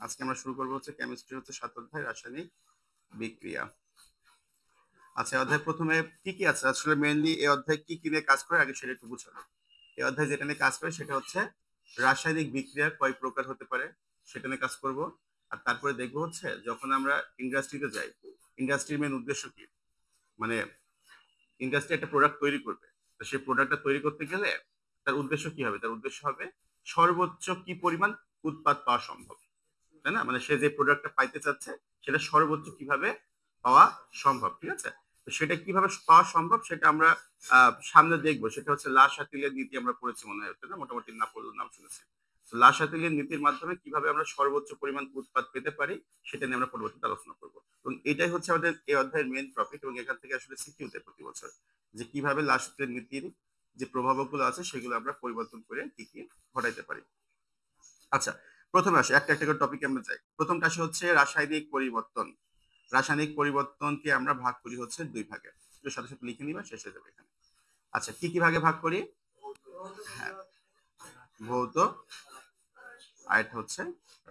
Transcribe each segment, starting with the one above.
আজকে আমরা শুরু করবো হচ্ছে কেমিস্ট্রি হচ্ছে 7 অধ্যায় রাসায়নিক বিক্রিয়া। আচ্ছা, অধ্যায় প্রথমে কি কি আছে? আসলে মেইনলি এই অধ্যায় কি কি নিয়ে কাজ করে আগে সেটা একটু বুঝাবো। এই অধ্যায় যেটা নিয়ে কাজ করে সেটা হচ্ছে রাসায়নিক বিক্রিয়া কয় প্রকার হতে পারে সেটা নিয়ে কাজ করব। আর তারপরে দেখবো হচ্ছে যখন আমরা ইন্ডাস্ট্রিতে যাই, ইন্ডাস্ট্রির মেন উদ্দেশ্য কি, মানে ইন্ডাস্ট্রি একটা প্রোডাক্ট তৈরি করবে, তো সেই প্রোডাক্টটা তৈরি করতে গেলে তার উদ্দেশ্য কি হবে? তার উদ্দেশ্য হবে সর্বোচ্চ কি পরিমাণ উৎপাদ পাওয়া সম্ভব, তাই না? মানে সে যে প্রোডাক্টটা পাইতে চাচ্ছে সেটা সর্বোচ্চ কিভাবে পাওয়া সম্ভব, ঠিক আছে? তো সেটা কিভাবে পাওয়া সম্ভব সেটা আমরা সামনে দেখবো। সেটা হচ্ছে লা শাতিলের নীতি আমরা পড়েছি মনে হয়, তাই না? মোটামুটি না পড়লেও নাম শুনেছি। তো লা শাতিলের নীতির মাধ্যমে কিভাবে আমরা সর্বোচ্চ পরিমাণ উৎপাদ পেতে পারি সেটা নিয়ে আমরা পরবর্তীতে আলোচনা করবো। এবং এটাই হচ্ছে আমাদের এই অধ্যায়ের মেন টপিক, এবং এখান থেকে আসলে সিকিউ দেয় প্রতি বছর যে কিভাবে লা শাতিলের নীতির যে প্রভাবকগুলো আছে সেগুলো আমরা পরিবর্তন করে কি কি ঘটাইতে পারি। আচ্ছা, প্রথমে আসি একটা একটা করে টপিকে আমরা যাই। প্রথমটা আসে হচ্ছে রাসায়নিক পরিবর্তন। রাসায়নিক পরিবর্তনকে আমরা ভাগ করি হচ্ছে দুই ভাগে। একটু সাথে সাথে লিখে নিবা, শেষ হয়ে যাবে এখানে। আচ্ছা, কি কি ভাগে ভাগ করি? হ্যাঁ, ভৌত আর এটা হচ্ছে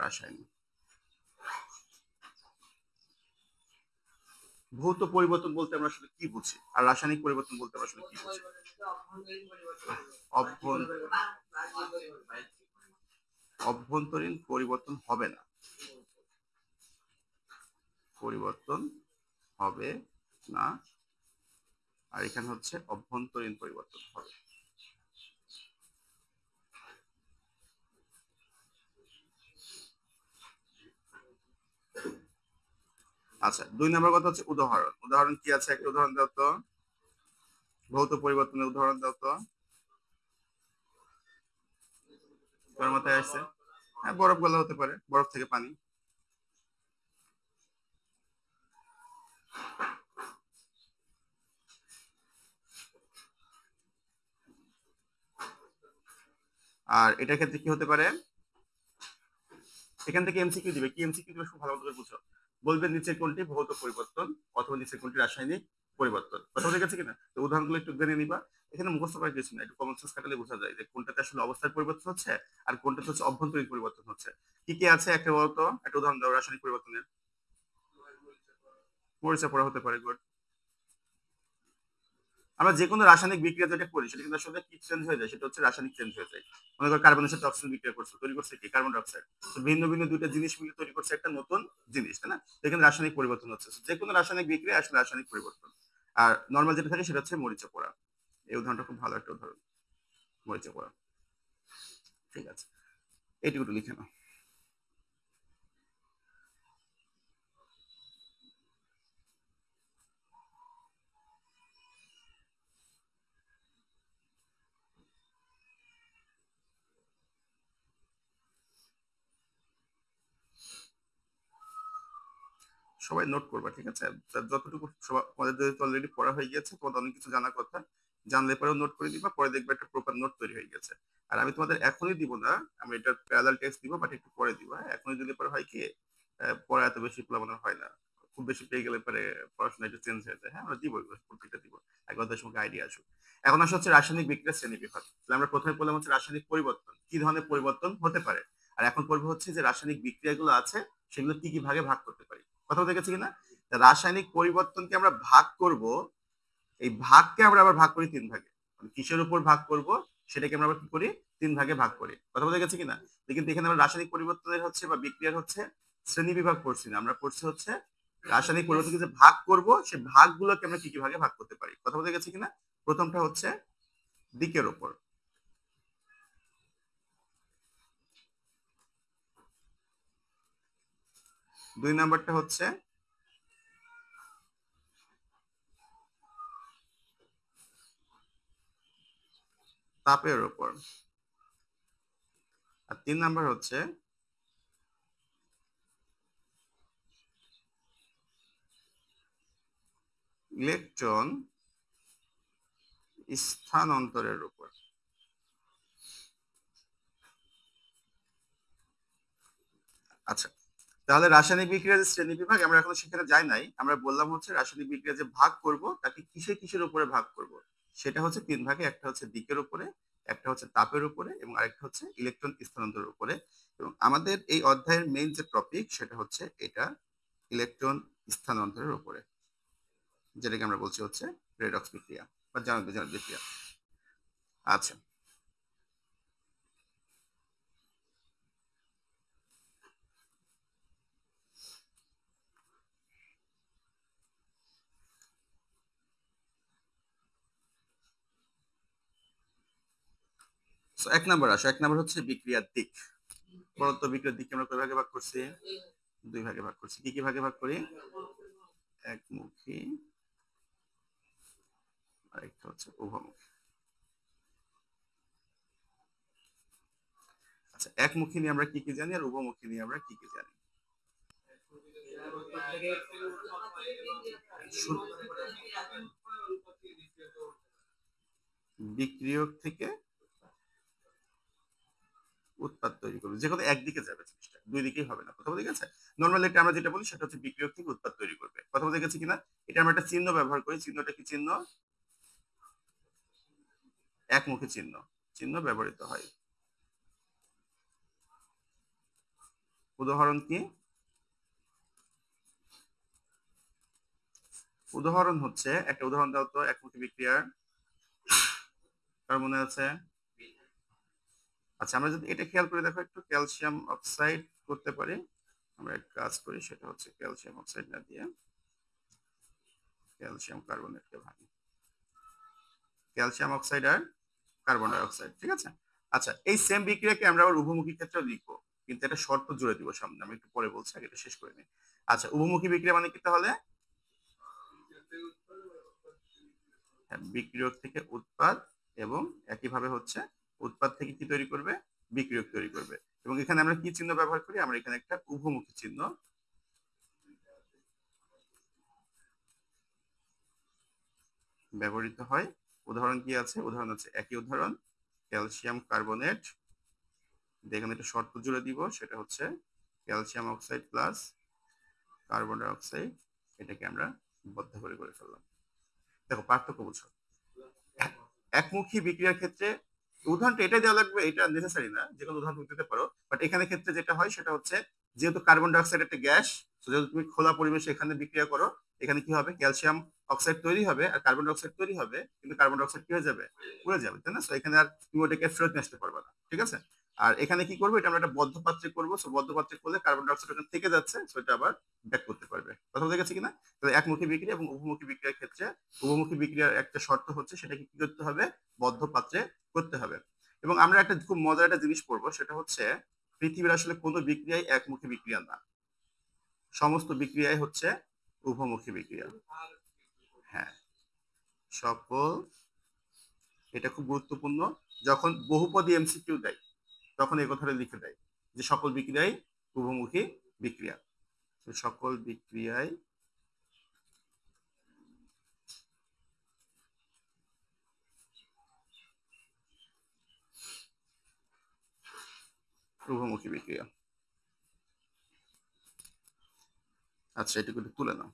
রাসায়নিক। ভৌত পরিবর্তন বলতে আমরা আসলে কি বুঝি, আর রাসায়নিক পরিবর্তন বলতে আমরা আসলে কি বুঝি? অভ্যন্তরীণ পরিবর্তন হবে না, পরিবর্তন হবে না। আর এখানে হচ্ছে অভ্যন্তরীণ পরিবর্তন হবে। আচ্ছা, 2 নম্বর কথা হচ্ছে উদাহরণ। উদাহরণ কি আছে? একটা উদাহরণ দাও তো। ভৌত পরিবর্তনের উদাহরণ দাও তো। তোমার মাথায় আসছে? হ্যাঁ, বরফ গলা হতে পারে, বরফ থেকে পানি। আর এটার ক্ষেত্রে কি হতে পারে? এখান থেকে এমসিকিউ দিবে। কি এমসিকিউ দিবে খুব ভালো করে বুঝো। বলবে নিচের কোনটি ভৌত পরিবর্তন অথবা নিচের কোনটি রাসায়নিক পরিবর্তন। কথা বুঝে গেছে কিনা? তো উদাহরণগুলো একটু জেনে নিবা। এখানে মুখস্থ করার কিছু না, একটু কমন সেন্স খাটালে বোঝা যায় যে কোনটাতে আসলে অবস্থার পরিবর্তন হচ্ছে আর কোনটাতে হচ্ছে অভ্যন্তরীণ পরিবর্তন হচ্ছে। কি কি আছে একটা বলতো, একটা উদাহরণ দাও রাসায়নিক পরিবর্তনের। মরিচা পড়া হতে পারে, গুড। আমরা যে কোনো রাসায়নিক বিক্রিয়া যেটা করি সেটা কিন্তু আসলে কি চেঞ্জ হয়ে যায়, সেটা হচ্ছে রাসায়নিক চেঞ্জ হয়ে যায়। মনে করো কার্বনের সাথে অক্সিজেন বিক্রিয়া করছে, তৈরি করছে কি কার্বন ডাইঅক্সাইড। তো ভিন্ন ভিন্ন দুইটা জিনিস মিলে তৈরি করছে একটা নতুন জিনিস, তাই না? এখানে রাসায়নিক পরিবর্তন হচ্ছে। যে কোনো রাসায়নিক বিক্রিয়া আসলে রাসায়নিক পরিবর্তন। আর নর্মাল যেটা থাকে সেটা হচ্ছে মরিচা পোড়া। এই উদাহরণটা খুব ভালো একটা উদাহরণ, মরিচা পোড়া। ঠিক আছে, এইটুকু লিখে নাও। সবাই নোট করবা, ঠিক আছে? যতটুকু তোমাদের যেহেতু অলরেডি পড়া হয়ে গেছে, তোমাদের অনেক কিছু জানার কথা, জানলে পরেও নোট করে দিবা, পরে দেখবে একটা প্রপার নোট তৈরি হয়ে গেছে। আর আমি তোমাদের এখনই দিব না, আমি এটা প্যারালাল টেস্ট দিব, বাট একটু পরে দিব। হ্যাঁ, এখনই দিলে পরে হয় কি, পড়া এত বেশি প্লাবন হয় না। খুব বেশি পেয়ে গেলে পরে পড়াশোনা একটু চেঞ্জ হয়ে যায়। হ্যাঁ, আমরা দিব এগুলো, প্রত্যেকটা দিব। এক অধ্যায়ের সঙ্গে আইডিয়া আসুক। এখন আসলে হচ্ছে রাসায়নিক বিক্রিয়ার শ্রেণী বিভাগ। তাহলে আমরা প্রথমে বললাম হচ্ছে রাসায়নিক পরিবর্তন কি ধরনের পরিবর্তন হতে পারে। আর এখন পড়বো হচ্ছে যে রাসায়নিক বিক্রিয়াগুলো আছে সেগুলো কি কি ভাগে ভাগ করতে পারি। কথা বলতে গেছি কিনা? রাসায়নিক পরিবর্তনকে আমরা ভাগ করব, এই ভাগকে আমরা আবার ভাগ করি তিন ভাগে। মানে কিসের উপর ভাগ করব সেটাকে আমরা আবার কি করি, তিন ভাগে ভাগ করি। কথা বলতে গেছে কিনা? কিন্তু এখানে আমরা রাসায়নিক পরিবর্তনের হচ্ছে বা বিক্রিয়ার হচ্ছে শ্রেণী বিভাগ করছি না, আমরা করছি হচ্ছে রাসায়নিক পরিবর্তনকে যে ভাগ করব সেই ভাগগুলোকে আমরা কি কি ভাগে ভাগ করতে পারি। কথা বলতে গেছে কিনা? প্রথমটা হচ্ছে দিকের উপর, 2 নাম্বারটা হচ্ছে তাপের উপর, আর 3 নাম্বার হচ্ছে ইলেকট্রন স্থানান্তরের উপর। আচ্ছা, তাহলে রাসায়নিক বিক্রিয়ার যে শ্রেণী বিভাগ আমরা এখন সেখানে যাই নাই, আমরা বললাম হচ্ছে রাসায়নিক বিক্রিয়া যে ভাগ করব তাকে কিসের কিসের উপরে ভাগ করব। সেটা হচ্ছে তিন ভাগে, একটা হচ্ছে দিকের উপরে, একটা হচ্ছে তাপের উপরে এবং আরেকটা হচ্ছে ইলেকট্রন স্থানান্তরের উপরে। এবং আমাদের এই অধ্যায়ের মেইন যে টপিক সেটা হচ্ছে এটা ইলেকট্রন স্থানান্তরের উপরে, যেটাকে আমরা বলছি হচ্ছে রেডক্স বিক্রিয়া বা জারণ বিক্রিয়া। আচ্ছা, এক নাম্বার আসো। এক নাম্বার হচ্ছে বিক্রিয়ার দিক। বলতো বিক্রিয়ার দিককে আমরা কয় ভাগে ভাগ করছি? দুই ভাগে ভাগ করছি। কি কি ভাগে ভাগ করি? একমুখী, আরেকটা হচ্ছে উভমুখী। আচ্ছা, একমুখী নিয়ে আমরা কি কি জানি আর উভমুখী নিয়ে আমরা কি কি জানি? বিক্রিয়ক থেকে উৎপাদ তৈরি করবে, যে কোনো একদিকে যাবে জিনিসটা, দুই দিকেই হবে না। কথা বলে গেছে? নর্মালি এটা আমরা যেটা বলি সেটা হচ্ছে বিক্রিয়ক থেকে উৎপাদ তৈরি করবে। কথা বলে গেছে কিনা? এটা আমরা একটা চিহ্ন ব্যবহার করি। চিহ্নটা কি চিহ্ন? একমুখী চিহ্ন। চিহ্ন ব্যবহৃত হয়। উদাহরণ কি? উদাহরণ হচ্ছে, একটা উদাহরণ দাও তো একমুখী বিক্রিয়ার, কার মনে আছে? আচ্ছা, আমরা যদি এটা খেয়াল করে দেখো একটু, ক্যালসিয়াম অক্সাইড করতে পারি। আমরা এক কাজ করি, সেটা হচ্ছে ক্যালসিয়াম অক্সাইড না দিয়ে ক্যালসিয়াম কার্বনেটকে ভাঙি। ক্যালসিয়াম অক্সাইড আর কার্বন ডাই অক্সাইড, ঠিক আছে? আচ্ছা, এই সেম বিক্রিয়াকে আমরা আবার উভমুখী ক্ষেত্রেও লিখবো, কিন্তু এটা শর্ত জুড়ে দিব সামনে, আমি একটু পরে বলছি, আগে এটা শেষ করে নিই। আচ্ছা, উভমুখী বিক্রিয়া মানে কি তাহলে? হ্যাঁ, বিক্রিয়ক থেকে উৎপাদ, এবং একইভাবে হচ্ছে উৎপাদ থেকে কি তৈরি করবে? বিক্রিয়ক তৈরি করবে। এবং এখানে আমরা কি চিহ্ন ব্যবহার করি? আমরা এখানে একটা উভমুখী চিহ্ন ব্যবহৃত হয়। উদাহরণ কি আছে? উদাহরণ আছে, একই উদাহরণ, ক্যালসিয়াম কার্বনেট, এখানে একটা শর্ত জুড়ে দিব, সেটা হচ্ছে calcium oxide plus carbon die oxide, এটাকে আমরা বদ্ধ করে ফেললাম। দেখো পার্থক্য বুঝো। একমুখী বিক্রিয়ার ক্ষেত্রে উদাহরণটা এটাই দেওয়া লাগবে, এটা নেসেসারি না, যে কোনো উদাহরণ দিতে পারো। বাট এখানে ক্ষেত্রে যেটা হয় সেটা হচ্ছে, যেহেতু কার্বন ডাইঅক্সাইড একটা গ্যাস, যেহেতু তুমি খোলা পরিবেশে এখানে বিক্রিয়া করো, এখানে কি হবে? ক্যালসিয়াম অক্সাইড তৈরি হবে আর কার্বন ডাইঅক্সাইড তৈরি হবে, কিন্তু কার্বন ডাইঅক্সাইড কি হয়ে যাবে? উড়ে যাবে, তাই না? সো এখানে আর তুমি ওটাকে ফেরত নিয়ে আসতে পারবে না, ঠিক আছে? আর এখানে কি করবো? এটা আমরা একটা বদ্ধ পাত্রে করবো। সো বদ্ধ পাত্রে করলে কার্বন ডাইঅক্সাইড ওখানে থেকে যাচ্ছে, সো এটা আবার ব্যাক করতে পারবে। কথা বলতে গেছে কিনা? তাহলে একমুখী বিক্রিয়া এবং উভমুখী বিক্রিয়ার ক্ষেত্রে উভমুখী বিক্রিয়ার একটা শর্ত হচ্ছে, সেটাকে কি করতে হবে? বদ্ধ পাত্রে করতে হবে। এবং আমরা একটা খুব মজার একটা জিনিস পড়বো, সেটা হচ্ছে পৃথিবীর আসলে কোনো বিক্রিয়াই একমুখী বিক্রিয়া না, সমস্ত বিক্রিয়াই হচ্ছে উভমুখী বিক্রিয়া। হ্যাঁ, সকল, এটা খুব গুরুত্বপূর্ণ। যখন বহুপদী এমসিকিউ দেয় তখন এই কথাটা লিখে দেয় যে সকল বিক্রিয়াই উভমুখী বিক্রিয়া। সকল বিক্রিয়ায় উভমুখী বিক্রিয়া। আচ্ছা, এটুকু একটু তুলে নাও।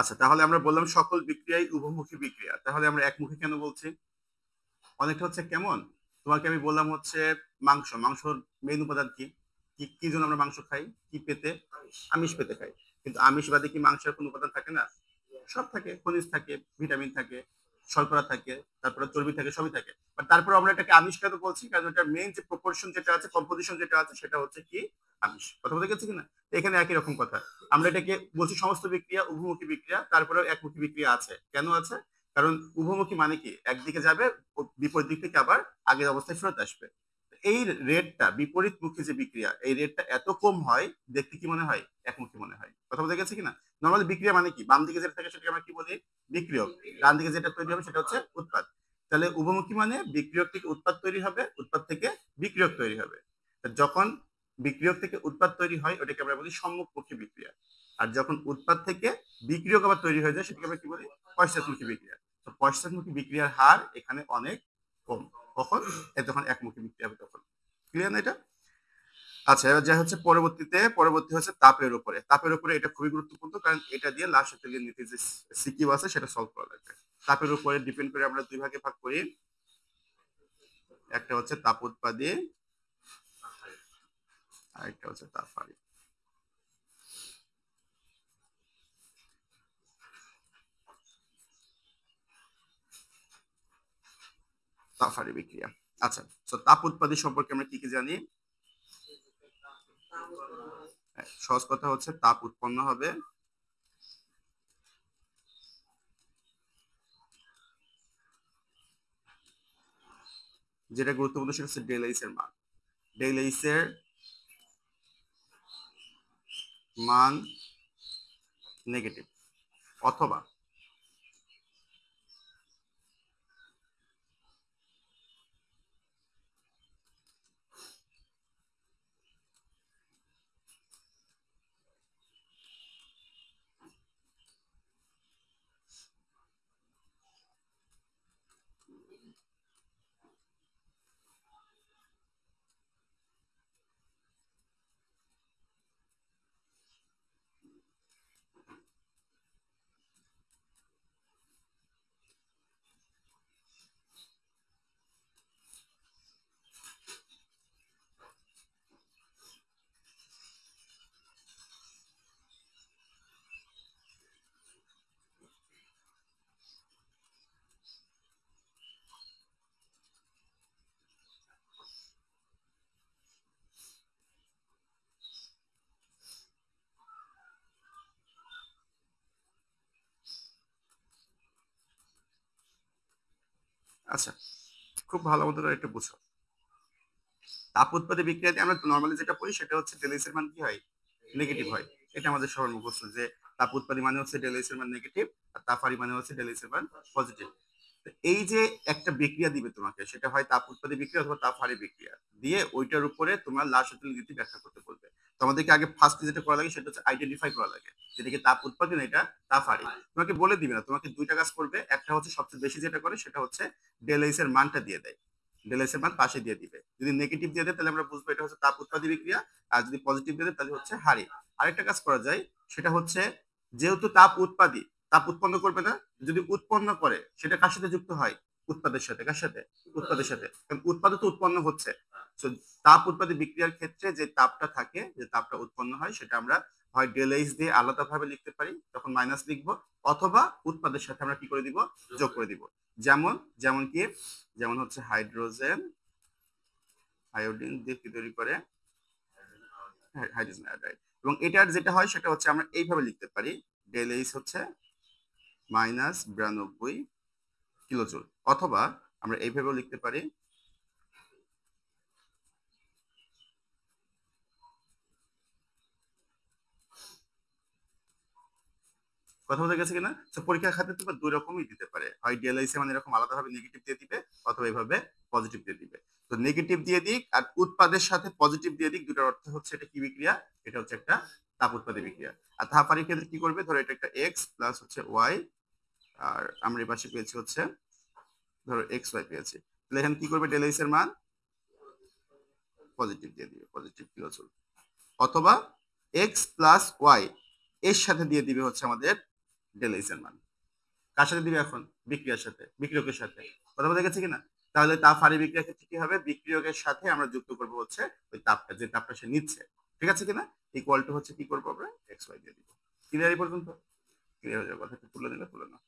আচ্ছা, তাহলে আমরা বললাম সকল বিক্রিয়াই উভমুখী বিক্রিয়া, তাহলে আমরা একমুখী কেন বলছি? অনেকটা হচ্ছে কেমন, তোমাকে আমি বললাম হচ্ছে মাংসর মেইন উপাদান কি? কি কি জন্য আমরা মাংস খাই? কি পেতে? আমিষ পেতে খাই। কিন্তু আমিষ বাদে কি মাংসের কোনো উপাদান থাকে না? সব থাকে, খনিজ থাকে, ভিটামিন থাকে, শর্করা থাকে, তারপরে চর্বি থাকে, সবই থাকে। বাট তারপরে আমরা এটাকে আমিষ কেন বলছি? কারণ এটার মেইন যে প্রপোর্শন যেটা আছে, কম্পোজিশন যেটা আছে, সেটা হচ্ছে কি? আমিষ। কথা বলতে গেছে কিনা? এখানে একই রকম কথা। আমরা এটাকে বলছি সমস্ত বিক্রিয়া উভমুখী বিক্রিয়া, তারপরেও একমুখী বিক্রিয়া আছে। কেন আছে? কারণ উভমুখী মানে কি? একদিকে যাবে, বিপরীত দিক থেকে আবার আগের অবস্থায় ফেরত আসবে। এই রেটটা বিপরীতমুখী যে বিক্রিয়া, এই রেটটা এত কম হয়, দেখতে কি মনে হয়? একমুখী মনে হয়। কথা বোঝা গেছে কিনা? নরমালি বিক্রিয়া মানে কি? বাম দিকে যেটা থাকে সেটাকে আমরা কি বলি? বিক্রিয়ক। ডান দিকে যেটা তৈরি হবে সেটা হচ্ছে উৎপাদ। তাহলে উভমুখী মানে বিক্রিয়ক থেকে উৎপাদ তৈরি হবে, উৎপাদ থেকে বিক্রিয়ক তৈরি হবে। যখন বিক্রিয়ক থেকে উৎপাদ তৈরি হয় ওটাকে আমরা বলি সম্মুখমুখী বিক্রিয়া। আর যখন উৎপাদ থেকে বিক্রিয়ক আবার তৈরি হয়ে যায় সেটাকে আমরা কি বলি? পশ্চাৎমুখী বিক্রিয়া। তো পশ্চাৎমুখী বিক্রিয়ার হার এখানে অনেক কম। কখন? যখন একমুখী বিক্রিয়া হবে তখন। ক্লিয়ার না এটা? আচ্ছা, এবার যা হচ্ছে পরবর্তী হচ্ছে তাপের উপরে। তাপের উপরে এটা খুবই গুরুত্বপূর্ণ, কারণ এটা দিয়ে লাস্ট তেলের নীতি যে সিকিউ আছে সেটা সলভ করা লাগবে। তাপের উপরে ডিপেন্ড করে আমরা দুই ভাগে ভাগ করি। একটা হচ্ছে তাপ উৎপাদী, আর একটা হচ্ছে তাপ হারি। তাপ হারি বিক্রিয়া। আচ্ছা, তো তাপ উৎপাদী সম্পর্কে আমরা কি কি জানি? সহজ কথা হচ্ছে তাপ উৎপন্ন হবে, যেটা গুরুত্বপূর্ণ সেটা হচ্ছে ডেল এইচ এর মান। ডেল এইচ এর মান নেগেটিভ, অথবা আচ্ছা, খুব ভালো মতো এটা বুঝো। তাপ উৎপাদী বিক্রিয়াতে আমরা নর্মালি যেটা পড়ি সেটা হচ্ছে ডেল এইচ এর মান কি হয়? নেগেটিভ হয়। এটা আমাদের সবার মুখস্থ যে তাপ উৎপাদী মানে হচ্ছে ডেল এইচ এর মান নেগেটিভ, আর তাপ হারি মানে হচ্ছে ডেল এইচ এর মান পজিটিভ। এই যে একটা বিক্রিয়া দিবে তোমাকে, সেটা হয় তাপ উৎপাদী বিক্রিয়া অথবা তাপ হারি বিক্রিয়া দিয়ে, ওইটার উপরে তোমার লাসেটল নীতি ব্যাখ্যা করতে বলবে। তো আমাদেরকে আগে ফার্স্ট যেটা করা লাগে সেটা হচ্ছে আইডেন্টিফাই করা লাগে, যেটাকে তাপ উৎপাদন, এটা তাপ হারি। তোমাকে বলে দিবে না, তোমাকে দুইটা কাজ করবে। একটা হচ্ছে সবচেয়ে বেশি যেটা করে সেটা হচ্ছে ডেল এইচ এর মানটা দিয়ে দেয়, ডেল এইচ এর মান পাশে দিয়ে দিবে। যদি নেগেটিভ দিয়ে দেয় তাহলে আমরা বুঝবো এটা হচ্ছে তাপ উৎপাদী বিক্রিয়া, আর যদি পজিটিভ দিয়ে দেয় তাহলে হচ্ছে হারি। আরেকটা কাজ করা যায়, সেটা হচ্ছে যেহেতু তাপ উৎপাদী, তাপ উৎপন্ন করবে না, যদি উৎপন্ন করে সেটা কার সাথে যুক্ত হয়? উৎপাদের সাথে। কার সাথে? উৎপাদের সাথে, কারণ উৎপাদন তো উৎপন্ন হচ্ছে। তো তাপ উৎপাদী বিক্রিয়ার ক্ষেত্রে যে তাপটা থাকে, যে তাপটা উৎপন্ন হয়, সেটা আমরা হয় ডেল এইচ দিয়ে আলাদাভাবে লিখতে পারি, তখন মাইনাস লিখবো, অথবা উৎপাদের সাথে আমরা কি করে দিব? যোগ করে দিব। যেমন যেমন কি, যেমন হচ্ছে হাইড্রোজেন আয়োডিন দিয়ে কি তৈরি করে? Hydrogen iodide. এবং এটার যেটা হয় সেটা হচ্ছে আমরা এইভাবে লিখতে পারি, ডেল এইচ হচ্ছে -92 কিলোজুল, অথবা আমরা এইভাবেও লিখতে পারি, কথা বোঝা গেছে কিনা? তো পরীক্ষার খাতে তোমার দুই রকমই দিতে পারে, হয় ডিএলআইসি মানে এরকম আলাদাভাবে নেগেটিভ দিয়ে দিবে, অথবা এইভাবে পজিটিভ দিয়ে দিবে। তো নেগেটিভ দিয়ে দিক আর উৎপাদের সাথে পজিটিভ দিয়ে দিক, দুটার অর্থ হচ্ছে এটা কি বিক্রিয়া? এটা হচ্ছে একটা তাপ উৎপাদী বিক্রিয়া। আর তাপ হারির ক্ষেত্রে কি করবে? ধরো এটা একটা এক্স প্লাস হচ্ছে ওয়াই, আর আমরা এই পাশে পেয়েছি হচ্ছে ধরো এক্স ওয়াই পেয়েছি। তাহলে এখানে কি করবে? ডেল এইচ এর মান পজিটিভ দিয়ে দিবে, পজিটিভ কিলোজুল। অথবা এক্স প্লাস ওয়াই এর সাথে দিয়ে দিবে হচ্ছে আমাদের ডেল এইচ এর মান। কার সাথে দিবে এখন? বিক্রিয়ার সাথে, বিক্রিয়কের সাথে। কথা বোঝা গেছে কিনা? তাহলে তাপ হারি বিক্রিয়ার ক্ষেত্রে কি হবে? বিক্রিয়কের সাথে আমরা যুক্ত করবো হচ্ছে ওই তাপটা, যে তাপটা সে নিচ্ছে। ঠিক আছে কিনা? ইকুয়াল টু হচ্ছে কি করবো আমরা? এক্স ওয়াই দিয়ে দিব। ক্লিয়ার এই পর্যন্ত? ক্লিয়ার হয়ে যাবে, কথা তুলে নিলে তুলে না।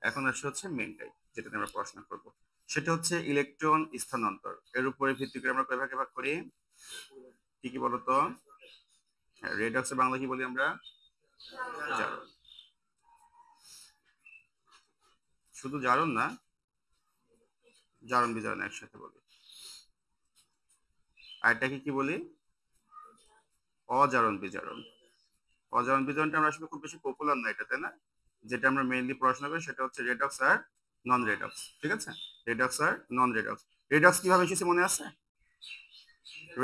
এখন আসলে হচ্ছে মেনটাই, যেটা নিয়ে আমরা পড়াশোনা করব, সেটা হচ্ছে ইলেকট্রন স্থানান্তর। এর উপরে ভিত্তি করে আমরা কয় ভাগে ভাগ করি? কি কি বলতো? হ্যাঁ, রেডক্সের বাংলা কি বলি আমরা? জারণ। শুধু জারণ না, জারণ বিজারণ একসাথে বলি। আর এটাকে কি বলি? অজারণ বিজারণ। অজারণ বিজারণটা আমরা আসলে খুব বেশি পপুলার না এটা, তাই না? যেটা আমরা মেইনলি পড়াশোনা করি সেটা হচ্ছে রেডক্স আর নন রেডক্স, ঠিক আছে? রেডক্স আর নন রেডক্স। রেডক্স কিভাবে এসেছে মনে আছে?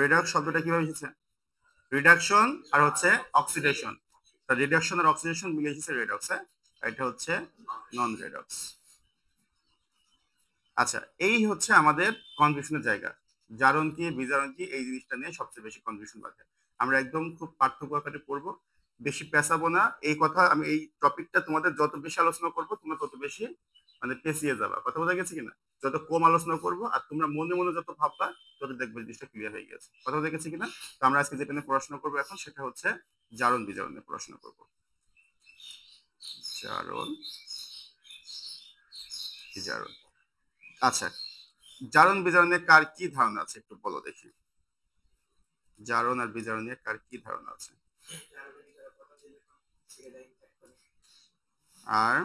রেডক্স শব্দটা কিভাবে এসেছে? রিডাকশন আর হচ্ছে অক্সিডেশন। রিডাকশন আর অক্সিডেশন মিলে এসেছে রেডক্সে। এটা হচ্ছে নন রেডক্স। আচ্ছা, এই হচ্ছে আমাদের কনফিউশনের জায়গা। জারণ কি বিজারণ কি, এই জিনিসটা নিয়ে সবচেয়ে বেশি কনফিউশন বাধে। আমরা একদম খুব পার্থক্য আকারে পড়বো, বেশি পেঁচাবো না। এই কথা আমি এই টপিকটা তোমাদের যত বেশি আলোচনা করবো তোমরা তত বেশি মানে পেঁচিয়ে যাবা। কথা বোঝা গেছে কিনা? যত কম আলোচনা করবো আর তোমরা মনে মনে যত ভাববা তত দেখবে জিনিসটা ক্লিয়ার হয়ে গেছে। কথা বোঝা গেছে কিনা? তো আমরা আজকে যেটা নিয়ে পড়াশোনা করবো এখন সেটা হচ্ছে জারণ বিজারণ নিয়ে পড়াশোনা করবো। জারণ বিজারণ। আচ্ছা, জারণ বিজারণে কার কি ধারণা আছে একটু বলো দেখি। জারণ আর বিজারণ নিয়ে কার কি ধারণা আছে? আর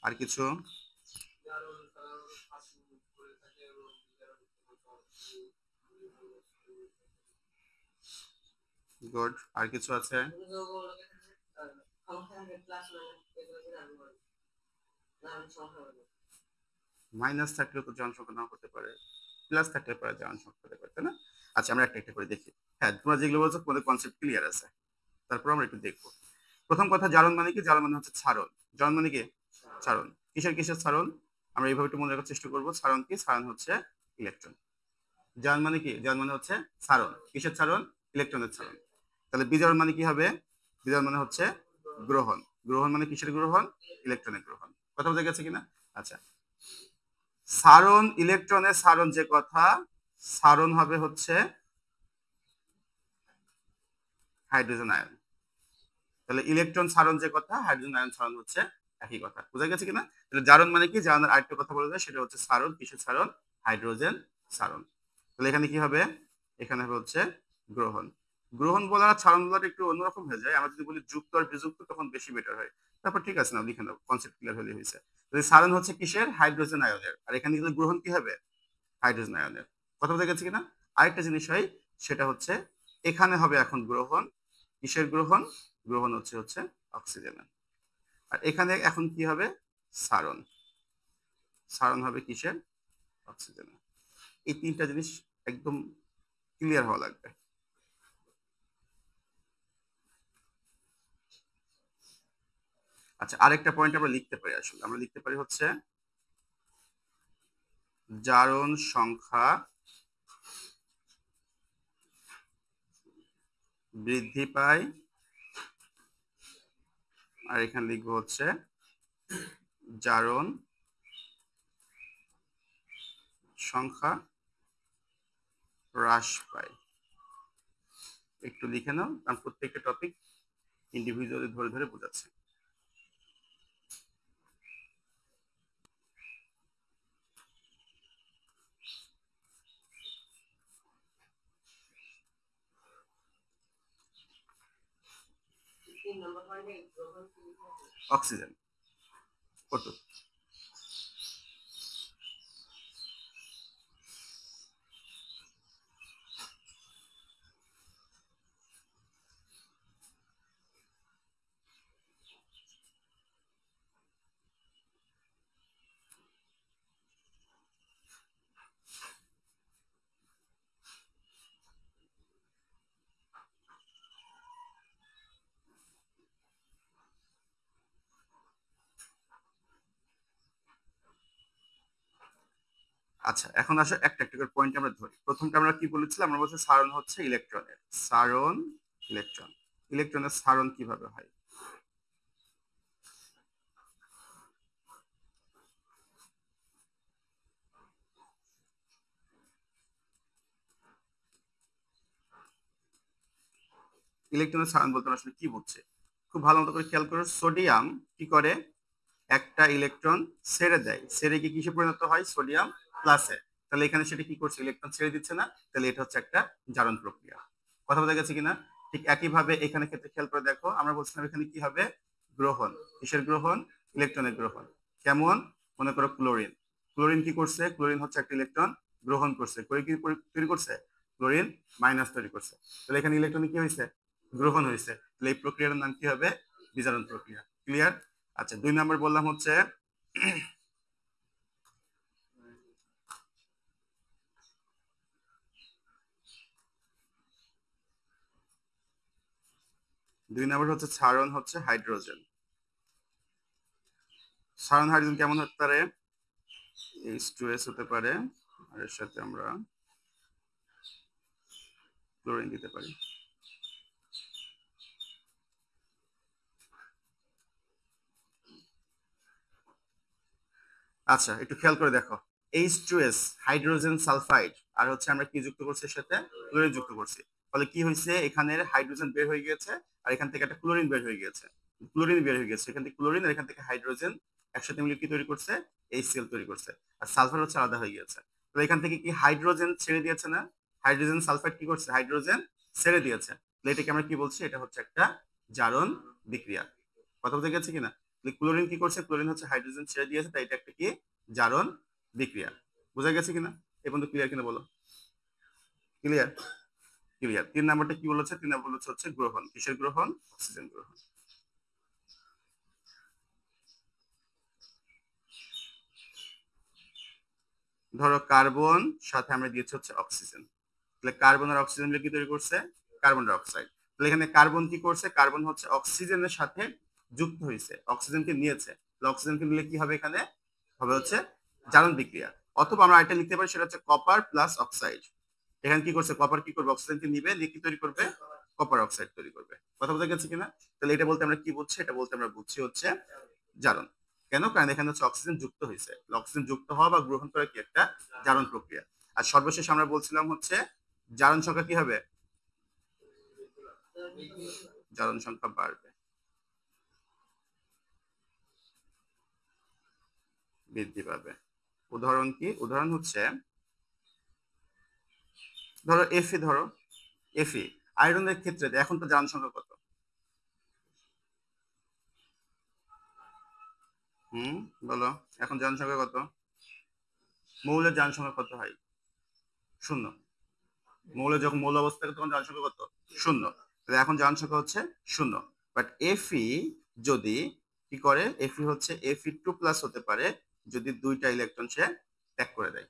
আর কিছু? গুড। আর কিছু আছে? মাইনাস থাকলেও তো জারণ সংখ্যা নাও করতে পারে, প্লাস থাকলে পারে জারণ সংখ্যা হতে পারে, তাই না? আচ্ছা, আমরা একটা একটা করে দেখি। হ্যাঁ, তোমরা যেগুলো বলছো তোমাদের কনসেপ্ট ক্লিয়ার আছে। তারপর আমরা একটু দেখবো। প্রথম কথা, জারণ মানে কি? জারণ মানে হচ্ছে ছাড়ন। জারণ মানে কি? ছাড়ন। কিসের কিসের ছাড়ন? আমরা এইভাবে একটু মনে রাখার চেষ্টা করবো। ছাড়ন কি? ছাড়ন হচ্ছে ইলেকট্রন। জারণ মানে কি? জারণ মানে হচ্ছে ছাড়ন। কিসের ছাড়ন? ইলেকট্রনের ছাড়ন। তাহলে বিজারণ মানে কি হবে? বিজারণ মানে হচ্ছে গ্রহণ। গ্রহণ মানে কিসের গ্রহণ? ইলেকট্রনের গ্রহণ। কথা বোঝা গেছে কিনা? আচ্ছা, সারণ ইলেকট্রনের সারণ যে কথা, সারণ হবে হচ্ছে হাইড্রোজেন আয়ন। তাহলে ইলেকট্রন সারণ যে কথা, হাইড্রোজেন আয়ন সারণ হচ্ছে একই কথা। বোঝা গেছে কিনা? তাহলে জারণ মানে কি? জারণের আরেকটা কথা বলা যায়, সেটা হচ্ছে সারণ। কিসের সারণ? হাইড্রোজেন সারণ। তাহলে এখানে কি হবে? এখানে হবে হচ্ছে গ্রহণ। গ্রহণ বলা আর ছাড়ন বলাটা একটু অন্যরকম হয়ে যায়। আমরা যদি বলি যুক্ত আর বিযুক্ত তখন বেশি বেটার হয়। তারপর ঠিক আছে, না লিখে নাও, কনসেপ্ট ক্লিয়ার হলে হয়েছে। তাহলে সারণ হচ্ছে কিসের? হাইড্রোজেন আয়নের। আর এখানে কিন্তু গ্রহণ কি হবে? হাইড্রোজেন আয়নের। কথা বোঝা গেছে কিনা? আরেকটা জিনিস হয়, সেটা হচ্ছে এখানে হবে এখন গ্রহণ। কিসের গ্রহণ? গ্রহণ হচ্ছে হচ্ছে অক্সিজেনের। আর এখানে এখন কি হবে? সারণ। সারণ হবে কিসের? অক্সিজেনের। এই তিনটা জিনিস একদম ক্লিয়ার হওয়া লাগবে। আচ্ছা, আরেকটা পয়েন্ট আমরা লিখতে পারি। আসলে আমরা লিখতে পারি হচ্ছে জারণ সংখ্যা বৃদ্ধি পায়, আর এখানে লিখবো হচ্ছে জারণ সংখ্যা হ্রাস পায়। একটু লিখে নাও, কারণ প্রত্যেকটা টপিক ইন্ডিভিজুয়ালি ধরে ধরে বোঝাচ্ছে। অক্সিজেন কত? আচ্ছা, এখন আসো একটা একটা করে পয়েন্ট আমরা ধরি। প্রথমটা আমরা কি বলেছিলাম? আমরা বলছি সারণ হচ্ছে ইলেকট্রনের। সারণ ইলেকট্রন। ইলেকট্রনের সারণ কিভাবে হয়? ইলেকট্রনের সারণ বলতে আমরা আসলে কি বুঝছি? খুব ভালো মতো করে খেয়াল করো, সোডিয়াম কি করে, একটা ইলেকট্রন ছেড়ে দেয়, ছেড়ে গিয়ে কিসে পরিণত হয়, সোডিয়াম প্লাসে। তাহলে এখানে সেটা কি করছে, ইলেকট্রন ছেড়ে দিচ্ছে না, তাহলে এটা হচ্ছে একটা জারণ প্রক্রিয়া। কথা বোঝা গেছে কিনা? ঠিক একইভাবে এখানে ক্ষেত্রে খেয়াল করে দেখো, আমরা বলছিলাম এখানে কি হবে, গ্রহণ। কিসের গ্রহণ? ইলেকট্রনের গ্রহণ। কেমন? মনে করো ক্লোরিন। ক্লোরিন কি করছে, ক্লোরিন হচ্ছে একটা ইলেকট্রন গ্রহণ করছে, করে কি তৈরি করছে, ক্লোরিন মাইনাস তৈরি করছে। তাহলে এখানে ইলেকট্রন কি হয়েছে, গ্রহণ হয়েছে। তাহলে এই প্রক্রিয়ার নাম কি হবে, বিজারণ প্রক্রিয়া। ক্লিয়ার? আচ্ছা, 2 নম্বর বললাম হচ্ছে 2 নম্বর হচ্ছে ক্ষারণ হচ্ছে হাইড্রোজেন। ক্ষারণ হাইড্রোজেন কেমন হতে পারে, H2S হতে পারে, আর এর সাথে আমরা ক্লোরিন দিতে পারি। আচ্ছা, একটু খেয়াল করে দেখো, H2S হাইড্রোজেন সালফাইড, আর হচ্ছে আমরা কি যুক্ত করছি এর সাথে, ক্লোরিন যুক্ত করছি। ফলে কি হয়েছে, এখানে হাইড্রোজেন বের হয়ে গিয়েছে, আর এখান থেকে একটা ক্লোরিন বের হয়ে গিয়েছে। ক্লোরিন বের হয়ে গেছে, এখান থেকে ক্লোরিন আর এখান থেকে হাইড্রোজেন একসাথে মিলে কি তৈরি করছে, HCl তৈরি করছে। আর সালফার হচ্ছে আলাদা হয়ে গিয়েছে। তো এখান থেকে কি হাইড্রোজেন ছেড়ে দিয়েছে না, হাইড্রোজেন সালফাইড কি করছে, হাইড্রোজেন ছেড়ে দিয়েছে। তাহলে এটাকে আমরা কি বলছি, এটা হচ্ছে একটা জারণ বিক্রিয়া। কথা বুঝে গেছে কিনা? ক্লোরিন কি করছে, ক্লোরিন হচ্ছে হাইড্রোজেন ছেড়ে দিয়েছে, তাই এটা একটা কি, জারণ বিক্রিয়া। বোঝা গেছে কিনা? এ পর্যন্ত ক্লিয়ার কিনা বলো? ক্লিয়ার? ক্লিয়ার। 3 নম্বরটা কি বলেছে, 3 নম্বর বলেছে হচ্ছে গ্রহণ। কিসের গ্রহণ? অক্সিজেন গ্রহণ। ধরো কার্বন সাথে আমরা দিয়েছি হচ্ছে অক্সিজেন, তাহলে কার্বন আর অক্সিজেন মিলে কি তৈরি করছে, কার্বন ডাই অক্সাইড। তাহলে এখানে কার্বন কি করছে, কার্বন হচ্ছে অক্সিজেনের সাথে যুক্ত হয়েছে, অক্সিজেনকে নিয়েছে। অক্সিজেনকে নিলে কি হবে, এখানে হবে হচ্ছে জারণ বিক্রিয়া। অথবা আমরা এটা লিখতে পারি, সেটা হচ্ছে কপার প্লাস অক্সাইড। এখানে কি করছে, কপার কি করবে, অক্সিজেনকে নিবে, নিয়ে কি তৈরি করবে, কপার অক্সাইড তৈরি করবে। কথা বোঝা গেছে কিনা? তাহলে এটা বলতে আমরা কি বুঝছি, এটা বলতে আমরা বুঝছি হচ্ছে জারণ। কেন? কারণ এখানে হচ্ছে অক্সিজেন যুক্ত হয়েছে। অক্সিজেন যুক্ত হওয়া বা গ্রহণ করা কি একটা জারণ প্রক্রিয়া। আর সর্বশেষ আমরা বলছিলাম হচ্ছে জারণ সংখ্যা কি হবে, জারণ সংখ্যা বাড়বে, বৃদ্ধি পাবে। উদাহরণ কি, উদাহরণ হচ্ছে ধরো এফি, ধরো এফি আয়রনের ক্ষেত্রে এখন তো জারণ সংখ্যা কত, হুম, বলো, এখন জারণ সংখ্যা কত, মৌলের জারণ সংখ্যা কত হয়, শূন্য। মৌলের যখন মৌল অবস্থা থাকে তখন জারণ সংখ্যা কত, শূন্য। তাহলে এখন জারণ সংখ্যা হচ্ছে শূন্য। বাট এফি যদি কি করে, এফি হচ্ছে Fe2+ হতে পারে যদি 2টা ইলেকট্রন সে ত্যাগ করে দেয়।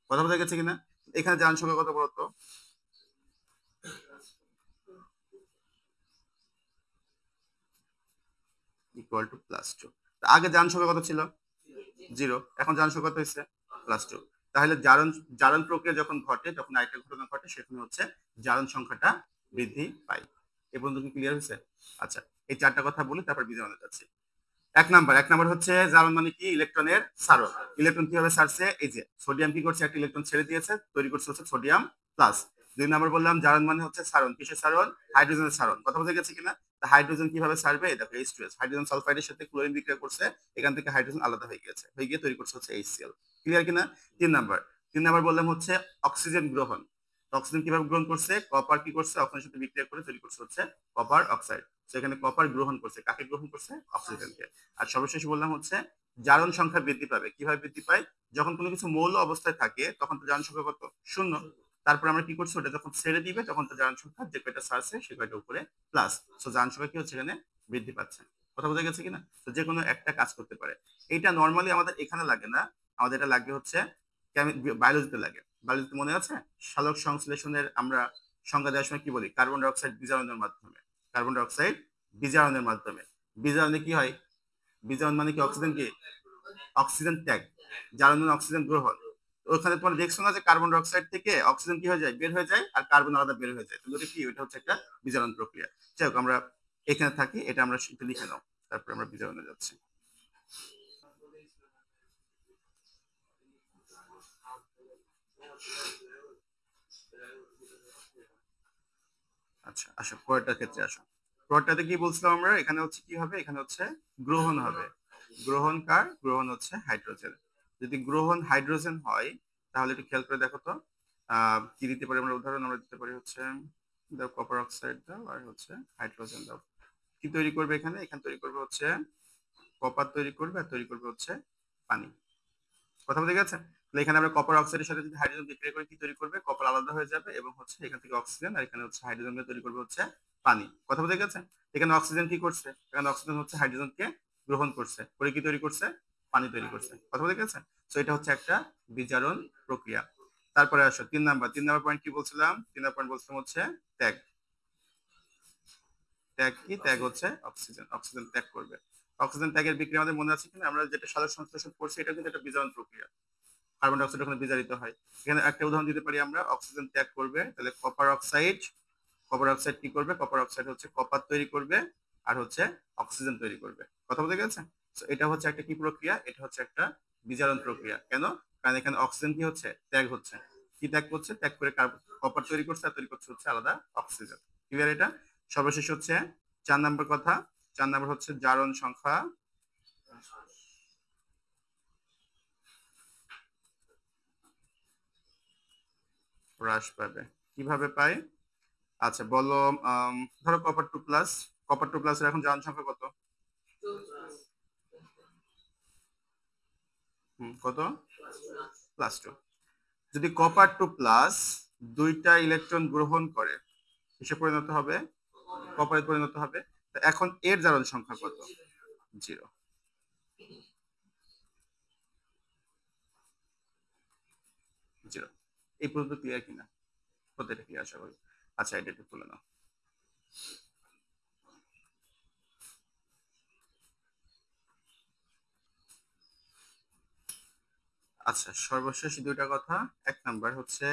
কথা বোঝা গেছে কিনা? এখানে জারণ সংখ্যা কত বলতো, =+2। আগে জারণ সংখ্যা কত ছিল, 0। এখন জারণ সংখ্যা কত হয়েছে, +2। তাহলে জারণ জারণ প্রক্রিয়া যখন ঘটে তখন আরেকটা ঘটনা ঘটে, সেখানে হচ্ছে জারণ সংখ্যাটা বৃদ্ধি পায়। এ পর্যন্ত কি ক্লিয়ার হয়েছে? আচ্ছা, এই 4টা কথা বলি, তারপর বিজারণে যাচ্ছি। 1 নম্বর হচ্ছে জারণ মানে কি, ইলেকট্রনের সারণ। ইলেকট্রন কিভাবে ছাড়ছে, এই যে সোডিয়াম কি করছে, একটা ইলেকট্রন ছেড়ে দিয়েছে, তৈরি করছে হচ্ছে সোডিয়াম প্লাস। 2 নম্বর বললাম জারণ মানে হচ্ছে সারণ। কিসের সারণ, হাইড্রোজেনের সারণ। কথা বোঝা গেছে কিনা? হাইড্রোজেন কিভাবে ছাড়বে, দেখো H2S হাইড্রোজেন সালফাইডের সাথে ক্লোরিন বিক্রিয়া করছে, এখান থেকে হাইড্রোজেন আলাদা হয়ে গেছে, হয়ে গিয়ে তৈরি করছে হচ্ছে HCl। ক্লিয়ার কিনা? 3 নম্বর, 3 নম্বর বললাম হচ্ছে অক্সিজেন গ্রহণ। অক্সিজেন কিভাবে গ্রহণ করছে, কপার কি করছে, অক্সিজেনের সাথে বিক্রিয়া করে তৈরি করছে হচ্ছে কপার অক্সাইড। সেখানে কপার গ্রহণ করছে, কাকে গ্রহণ করছে, অক্সিজেনকে। আর সর্বশেষ বললাম হচ্ছে জারণ সংখ্যা বৃদ্ধি পাবে। কিভাবে বৃদ্ধি পায়, যখন কোনো কিছু মৌল অবস্থায় থাকে তখন তো জারণ সংখ্যা কত, শূন্য। তারপর আমরা কি করছি, ওটা যখন ছেড়ে দিবে তখন তো জারণ সংখ্যা যে কয়টা ছাড়ছে সে কয়টা উপরে প্লাস। তো জারণ সংখ্যা কি হচ্ছে, এখানে বৃদ্ধি পাচ্ছে। কথা বোঝা গেছে কিনা? তো যে কোনো একটা কাজ করতে পারে। এইটা নর্মালি আমাদের এখানে লাগে না, আমাদের এটা লাগে হচ্ছে বায়োলজিতে লাগে। বায়োলজিতে মনে আছে, সালোক সংশ্লেষণের আমরা সংজ্ঞা দেওয়ার সময় কি বলি, কার্বন ডাই অক্সাইড বিজারণের মাধ্যমে, কার্বন ডাই অক্সাইড বিজারণের মাধ্যমে। বিজারণে কি হয়, বিজারণ মানে কি, অক্সিজেন কি, অক্সিজেন ত্যাগ, জারণ মানে অক্সিজেন গ্রহণ। ওখানে তোমরা দেখছো না যে কার্বন ডাই অক্সাইড থেকে অক্সিজেন কি হয়ে যায়, বের হয়ে যায়, আর কার্বন আলাদা বের হয়ে যায়। তাহলে কি, এটা হচ্ছে একটা বিজারণ প্রক্রিয়া। যাই হোক, আমরা এখানে থাকি, এটা আমরা লিখে নাও, তারপর আমরা বিজারণে যাচ্ছি। আচ্ছা, আসো পরেরটার ক্ষেত্রে আসো। পরটাতে কি বলছিলাম আমরা, এখানে হচ্ছে কি হবে, এখানে হচ্ছে গ্রহণ হবে। গ্রহণ কার? গ্রহণ হচ্ছে হাইড্রোজেন। যদি গ্রহণ হাইড্রোজেন হয় তাহলে একটু খেয়াল করে দেখো তো কি দিতে পারি আমরা উদাহরণ, আমরা দিতে পারি হচ্ছে দাও কপার অক্সাইড দাও আর হচ্ছে হাইড্রোজেন দাও। কি তৈরি করবে এখানে? এখানে তৈরি করবে হচ্ছে কপার তৈরি করবে আর তৈরি করবে হচ্ছে পানি। কথা বুঝে গেছে? তাহলে এখানে আমরা কপার অক্সাইডের সাথে যদি হাইড্রোজেন বিক্রিয়া করে কি তৈরি করবে? কপার আলাদা হয়ে যাবে এবং হচ্ছে এখান থেকে অক্সিজেন আর এখানে হচ্ছে হাইড্রোজেন তৈরি করবে হচ্ছে পানি। কথা বুঝে গেছে? এখানে অক্সিজেন কি করছে? এখানে অক্সিজেন হচ্ছে হাইড্রোজেনকে গ্রহণ করছে, করে কি তৈরি করছে? পানি তৈরি করছে। কথা বুঝে গেছে? তো এটা হচ্ছে একটা বিজারণ প্রক্রিয়া। তারপরে আসো 3 নাম্বার পয়েন্ট কি বলছিলাম? 3 নাম্বার পয়েন্ট বলছিলাম হচ্ছে ত্যাগ। ত্যাগ কি? ত্যাগ হচ্ছে অক্সিজেন, অক্সিজেন ত্যাগ করবে। অক্সিজেন ত্যাগের বিক্রিয়া আমাদের মনে আছে কিনা? আমরা যেটা সালোক সংশ্লেষণ করছি এটা কিন্তু একটা বিজারণ প্রক্রিয়া। কার্বন ডাইঅক্সাইড ওখানে বিজারিত হয়। এখানে একটা উদাহরণ দিতে পারি আমরা, অক্সিজেন ত্যাগ করবে, তাহলে কপার অক্সাইড। কপার অক্সাইড কি করবে? কপার অক্সাইড হচ্ছে কপার তৈরি করবে আর হচ্ছে অক্সিজেন তৈরি করবে। কথা বলতে গেছে? এটা হচ্ছে একটা কি প্রক্রিয়া? এটা হচ্ছে একটা বিজারণ প্রক্রিয়া। কেন? কারণ এখানে অক্সিজেন কি হচ্ছে? ত্যাগ হচ্ছে। কি ত্যাগ করছে? ত্যাগ করে কপার তৈরি করছে আর তৈরি করছে হচ্ছে আলাদা অক্সিজেন। ক্লিয়ার এটা? সর্বশেষ হচ্ছে 4 নাম্বার কথা। 4 নাম্বার হচ্ছে জারণ সংখ্যা হ্রাস পাবে। কিভাবে পায়? আচ্ছা বলো, ধরো কপার 2+, কপার 2+ এর এখন জারণ সংখ্যা কত? কত? +2। যদি কপার 2+ 2টা ইলেকট্রন গ্রহণ করে কিসে পরিণত হবে? কপারে পরিণত হবে। তো এখন এর জারণ সংখ্যা কত? 0। 0। এই পর্যন্ত ক্লিয়ার কিনা? প্রত্যেকটা ক্লিয়ার আশা করি। আচ্ছা এটা একটু তুলে নাও। আচ্ছা সর্বশেষ 2টা কথা। 1 নাম্বার হচ্ছে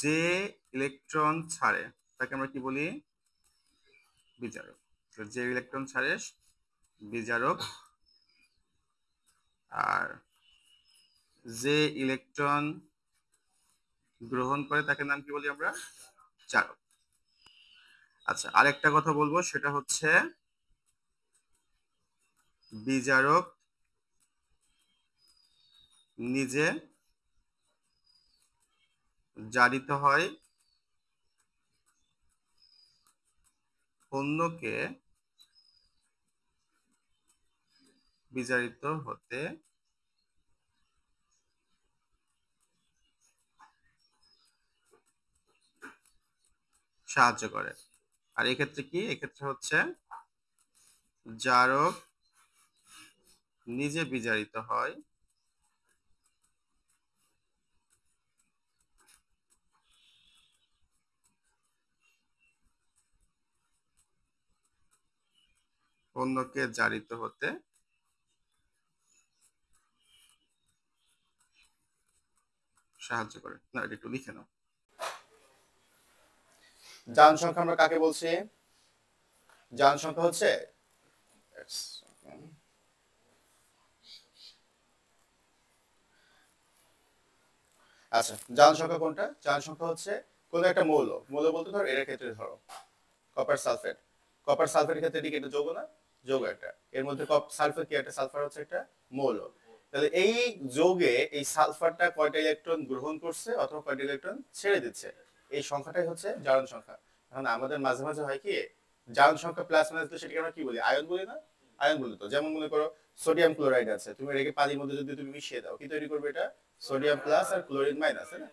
যে ইলেকট্রন ছাড়ে তাকে আমরা কি বলি? বিজারক। যে ইলেকট্রন ছাড়ে বিজারক। আর যে ইলেকট্রন গ্রহণ করে তাকে নাম কি বলি আমরা? জারক। আচ্ছা আরেকটা কথা বলবো, সেটা হচ্ছে বিজারক নিজে জারিত হয় অন্যকে বিজারিত হতে সাহায্য করে। আর এক্ষেত্রে কি? এক্ষেত্রে হচ্ছে জারক নিজে বিজারিত হয় অন্যকে জারিত হতে সাহায্য করে। না এটা একটু লিখে নাও। জারণ সংখ্যা আমরা কাকে বলছি? জারণ সংখ্যা হচ্ছে আচ্ছা জারণ সংখ্যা কোনটা? জারণ সংখ্যা হচ্ছে কোন একটা মৌল। মৌল বলতে ধরো এর ক্ষেত্রে ধরো কপার সালফেট। কপার সালফেটের ক্ষেত্রে এটি একটা যৌগ না? যৌগ একটা। এর মধ্যে সালফার কি একটা? সালফার হচ্ছে একটা মৌল। তাহলে এই যৌগে এই সালফারটা কয়টা ইলেকট্রন গ্রহণ করছে অথবা কয়টা ইলেকট্রন ছেড়ে দিচ্ছে, এই সংখ্যাটাই হচ্ছে জারণ সংখ্যা। এখন আমাদের মাঝে মাঝে হয় কি জারণ সংখ্যা প্লাস মাইনাস দিলে সেটাকে আমরা কি বলি? আয়ন বলি না? আয়ন বলি তো। যেমন মনে করো সোডিয়াম ক্লোরাইড আছে, তুমি এটাকে পানির মধ্যে যদি তুমি মিশিয়ে দাও কি তৈরি করবে? এটা সোডিয়াম প্লাস আর ক্লোরিন মাইনাস, তাই না?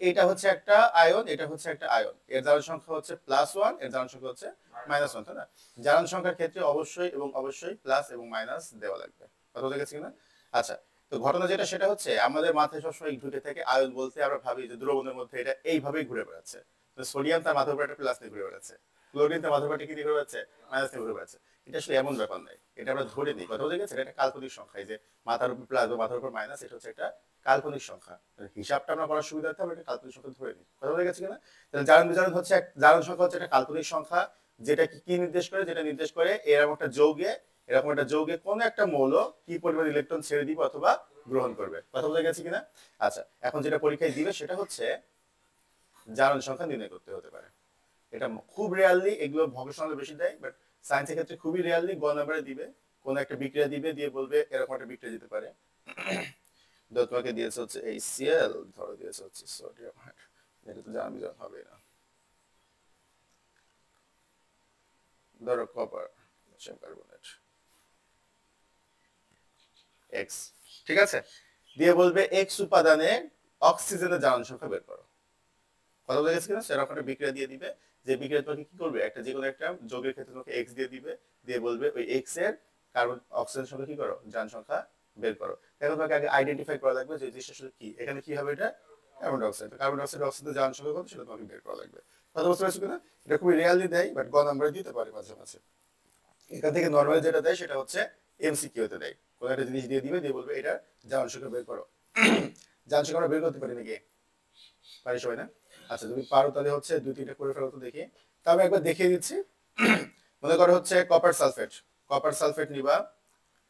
এটা হচ্ছে একটা আয়ন, এটা হচ্ছে একটা আয়ন। এর জারণ সংখ্যা হচ্ছে +1, এর জারণ সংখ্যা হচ্ছে -1, তাই না? জারণ সংখ্যার ক্ষেত্রে অবশ্যই এবং অবশ্যই প্লাস এবং মাইনাস দেওয়া লাগবে। কথা বুঝে গেছে কিনা? আচ্ছা তো ঘটনা যেটা সেটা হচ্ছে আমাদের মাথায় সবসময় ঢুকে থাকে আয়ন বলতে আমরা ভাবি যে দ্রবণের মধ্যে এটা এইভাবেই ঘুরে বেড়াচ্ছে। সোডিয়াম তার মাথার উপর একটা প্লাস নিয়ে ঘুরে বেড়াচ্ছে, ক্লোরিন তার মাথার উপর কি দিয়ে ঘুরে বেড়াচ্ছে? মাইনাস নিয়ে ঘুরে বেড়াচ্ছে। এটা আসলে এমন ব্যাপার নাই, এটা আমরা ধরে নিই। কথা বুঝে গেছে? এটা একটা কাল্পনিক সংখ্যা। এই যে মাথার উপর প্লাস বা মাথার উপর মাইনাস, এটা হচ্ছে একটা কাল্পনিক সংখ্যা। হিসাবটা আমরা করার সুবিধার্থে আমরা একটা কাল্পনিক সংখ্যা ধরে নিই। কথা বলে গেছে কিনা? তাহলে জারণ বিজারণ হচ্ছে জারণ সংখ্যা হচ্ছে একটা কাল্পনিক সংখ্যা, যেটা কি নির্দেশ করে? যেটা নির্দেশ করে এরকম একটা যৌগে কোন একটা মৌল কি পরিমাণ ইলেকট্রন ছেড়ে দিবে অথবা গ্রহণ করবে। কথা বলে গেছে কিনা? আচ্ছা এখন যেটা পরীক্ষায় দিবে সেটা হচ্ছে জারণ সংখ্যা নির্ণয় করতে হতে পারে। এটা খুব রেয়ারলি এগুলো ভগ্নাংশে বেশি দেয়, বাট সায়েন্সের ক্ষেত্রে খুবই রেয়ারলি গ নাম্বারে দিবে, কোন একটা বিক্রিয়া দিবে, দিয়ে বলবে এরকম একটা বিক্রিয়া দিতে পারে। তোমাকে দিয়েছে হচ্ছে HCl, ধরো দিয়েছে হচ্ছে সোডিয়াম, এটা তো জানবি হবে না, ধরো কপার কার্বনেট এক্স, ঠিক আছে, দিয়ে বলবে এক্স উপাদানে অক্সিজেনের জারণ সংখ্যা বের করো। কথা বলে গেছে কিনা, সেরকম একটা বিক্রিয়া দিয়ে দিবে, যে বিক্রিয়া তোমাকে কি করবে, একটা যে কোনো একটা যৌগের ক্ষেত্রে তোমাকে এক্স দিয়ে দিবে, দিয়ে বলবে ওই এক্স এর কার্বন অক্সিজেন সংখ্যা কি করো, জারণ সংখ্যা বের করো। এখন তোমাকে আগে আইডেন্টিফাই করা লাগবে যে জিনিসটা আসলে কি, এখানে কি হবে, এটা কার্বন ডাইঅক্সাইড, কার্বন ডাইঅক্সাইড অক্সিজেনের জারণ সংখ্যা কত সেটা তোমাকে বের করা লাগবে। কথা বুঝতে পারছো কিনা, এটা খুবই রেয়ারলি দেয়, বাট গ নাম্বারে দিতে পারে মাঝে মাঝে। এখান থেকে নর্মালি যেটা দেয় সেটা হচ্ছে এমসিকিউ তে দেয়, কোন একটা জিনিস দিয়ে দিবে, দিয়ে বলবে এটা জারণ সংখ্যা বের করো। জারণ সংখ্যা আমরা বের করতে পারি নাকি, পারি সবাই না? আচ্ছা তুমি পারো তাহলে হচ্ছে দুই তিনটা করে ফেলো তো দেখি। তা আমি একবার দেখিয়ে দিচ্ছি। মনে করো হচ্ছে কপার সালফেট, কপার সালফেট নিবা,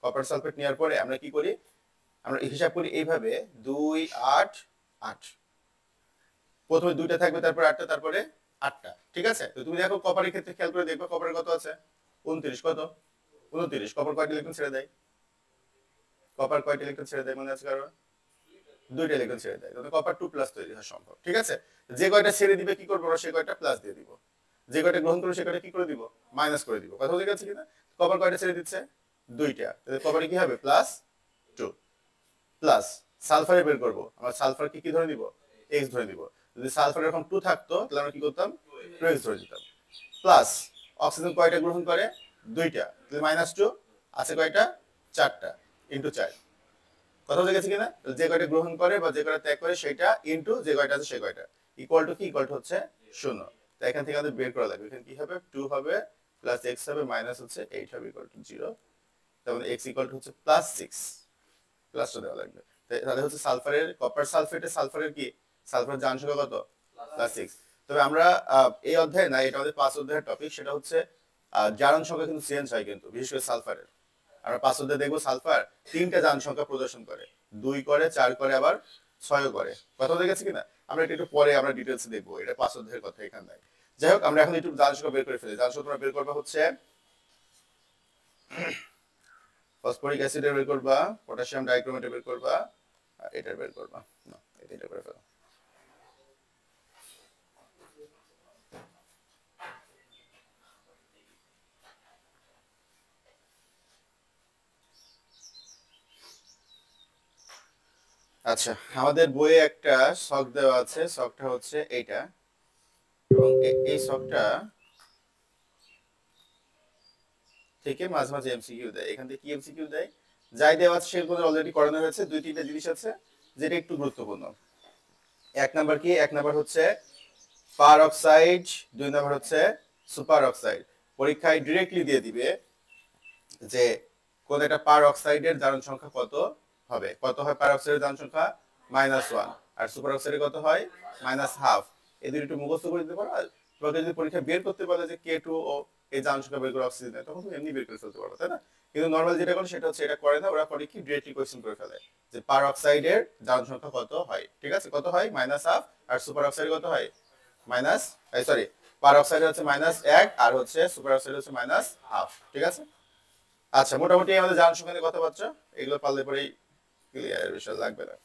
কপার সালফেট নেওয়ার পরে আমরা কি করি, আমরা হিসাব করি এইভাবে 2 8 8, প্রথমে দুইটা থাকবে, তারপর 8টা, তারপরে 8টা, ঠিক আছে। তো তুমি দেখো কপারের ক্ষেত্রে খেয়াল করে দেখবে কপারের কত আছে, 29, কত 29, কপার কয়টা ইলেকট্রন ছেড়ে দেয়, কপার কয়টা ইলেকট্রন ছেড়ে দেয় মনে আছে কারো, দুইটা ইলেকট্রন ছেড়ে দেয়, তাহলে কপার 2 প্লাস তৈরি হওয়া সম্ভব, ঠিক আছে। যে কয়টা ছেড়ে দিবে কি করবো, সে কয়টা প্লাস দিয়ে দিব, যে কয়টা গ্রহণ করবে সে কয়টা কি করে দিব, মাইনাস করে দিব। কথা বুঝে গেছে কিনা, কপার কয়টা ছেড়ে দিচ্ছে, দুইটা, তাহলে কপারে কি হবে, প্লাস 2, প্লাস সালফারে বের করবো, আমরা সালফার কি ধরে নিব, এক্স ধরে নিব। যদি সালফার এরকম 2 থাকতো তাহলে আমরা কি করতাম, 2x ধরে দিতাম। প্লাস অক্সিজেন কয়টা গ্রহণ করে, দুইটা, তাহলে -2 আছে কয়টা, 4টা, ইনটু 4। কথা বুঝে গেছে কিনা, যে কয়টা গ্রহণ করে বা যে কয়টা ত্যাগ করে সেটা ইনটু যে কয়টা আছে সে কয়টা, ইকুয়াল টু কি, ইকুয়াল টু হচ্ছে 0। তো এখান থেকে আমাদের বের করা লাগবে, এখানে কি হবে, 2 হবে প্লাস x হবে মাইনাস হচ্ছে 8 হবে, ইকুয়াল টু 0। তাহলে x ইকুয়াল টু হচ্ছে +6, প্লাসটা দেওয়া লাগবে। তাহলে হচ্ছে সালফারের, কপার সালফেটে সালফারের কি, সালফারের জারণ সংখ্যা কত, +6। তবে আমরা এই অধ্যায়ে না, এটা আমাদের 5 অধ্যায়ের টপিক, সেটা হচ্ছে জারণ সংখ্যা কিন্তু চেঞ্জ হয় কিন্তু, বিশেষ করে সালফারের। আমরা 5 অধ্যায়ে দেখবো সালফার 3টা জারণ সংখ্যা প্রদর্শন করে, 2 করে, 4 করে, আবার 6 করে। কথা বলে গেছে কিনা, আমরা একটু পরে আমরা ডিটেইলসে দেখবো, এটা 5 অধ্যায়ের কথা এখানে নাই। যাই হোক, আমরা এখন একটু জারণ সংখ্যা বের করে ফেলি। জারণ সংখ্যা বের করবা হচ্ছে ফসফরিক অ্যাসিডের বের করবা, পটাশিয়াম ডাইক্রোমেটের বের করবা, আর এটার বের করবা, না এটা করে ফেলো। আচ্ছা, আমাদের বইয়ে একটা ছক দেওয়া আছে, ছকটা হচ্ছে এইটা, এবং এই ছকটা থেকে মাঝে মাঝে এমসিকিউ দেয়। এখান থেকে কি এমসিকিউ দেয়, যাই দেওয়া আছে সেগুলো অলরেডি করানো হয়েছে। 2-3টা জিনিস আছে যেটা একটু গুরুত্বপূর্ণ। 1 নাম্বার কি, 1 নাম্বার হচ্ছে পার অক্সাইড, 2 নাম্বার হচ্ছে সুপার অক্সাইড। পরীক্ষায় ডিরেক্টলি দিয়ে দিবে যে কোন একটা পার অক্সাইডের জারণ সংখ্যা কত হবে, কত হয় পার অক্সাইডের জারণ সংখ্যা, -1, আর সুপার অক্সাইডের কত হয়, -1/2। এই দুটো একটু মুখস্থ করে দিতে পারো। আর তোমাকে যদি পরীক্ষা বের করতে বলে যে K2 ও এই জারণ সংখ্যা বের করে অক্সিজেনের, তখন তুমি এমনি বের করে ফেলতে পারো, তাই না? কিন্তু নরমাল যেটা করে সেটা হচ্ছে এটা করে না, ওরা করে কি ডিরেক্টলি কোয়েশ্চেন করে ফেলে যে পার অক্সাইডের জারণ সংখ্যা কত হয়, ঠিক আছে, কত হয়, -1/2, আর সুপার অক্সাইডের কত হয়, সরি, পার অক্সাইডের হচ্ছে -1, আর হচ্ছে সুপার অক্সাইডের হচ্ছে -1/2, ঠিক আছে। আচ্ছা, মোটামুটি আমাদের জারণ সংখ্যা নিয়ে কথাবার্তা, এগুলো পারলে পরেই ক্লিয়ার, বিষয় লাগবে না।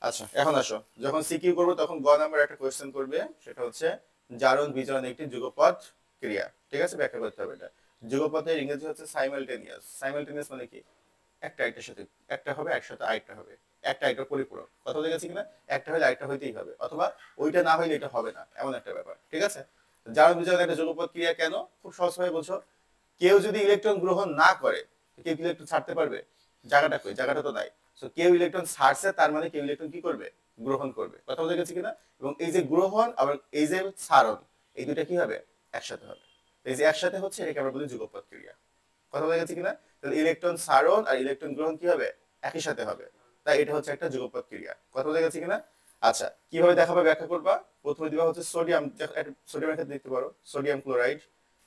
আচ্ছা, এখন আসো, যখন সিকিউ করবো তখন গ নাম্বার একটা কোয়েশ্চেন করবে, সেটা হচ্ছে জারণ বিজারণ একটি যুগপৎ ক্রিয়া, ঠিক আছে, ব্যাখ্যা করতে হবে এটা। যুগপথের ইংরেজি হচ্ছে সাইমালটেনিয়াস। সাইমালটেনিয়াস মানে কি, একটা আরেকটার সাথে, একটা হবে একসাথে আরেকটা হবে, একটা আরেকটার পরিপূরক। কথা বলে গেছি কিনা, একটা হলে আরেকটা হইতেই হবে, অথবা ওইটা না হইলে এটা হবে না, এমন একটা ব্যাপার, ঠিক আছে। জারণ বিজারণ একটা যুগপৎ ক্রিয়া কেন, খুব সহজভাবে বলছো, কেউ যদি ইলেকট্রন গ্রহণ না করে, কেউ কি ইলেকট্রন ছাড়তে পারবে, জায়গাটা কই, জায়গাটা তো নাই। সো কেউ ইলেকট্রন ছাড়ছে, তার মানে কেউ ইলেকট্রন কি করবে, গ্রহণ করবে। কথা বলে গেছে কিনা, এবং এই যে গ্রহণ আবার এই যে ছাড়ন, এই দুইটা কি হবে, একসাথে হবে। এই যে একসাথে হচ্ছে এটাকে আমরা বলি যুগপৎ ক্রিয়া। কথা বলে গেছে কিনা, তাহলে ইলেকট্রন ছাড়ন আর ইলেকট্রন গ্রহণ কি হবে, একই সাথে হবে, তাই এটা হচ্ছে একটা যুগপৎ ক্রিয়া। কথা বলে গেছে কিনা। আচ্ছা, কিভাবে দেখাবে, ব্যাখ্যা করবা। প্রথমে দিবা হচ্ছে সোডিয়াম, সোডিয়ামের ক্ষেত্রে দেখতে পারো সোডিয়াম ক্লোরাইড।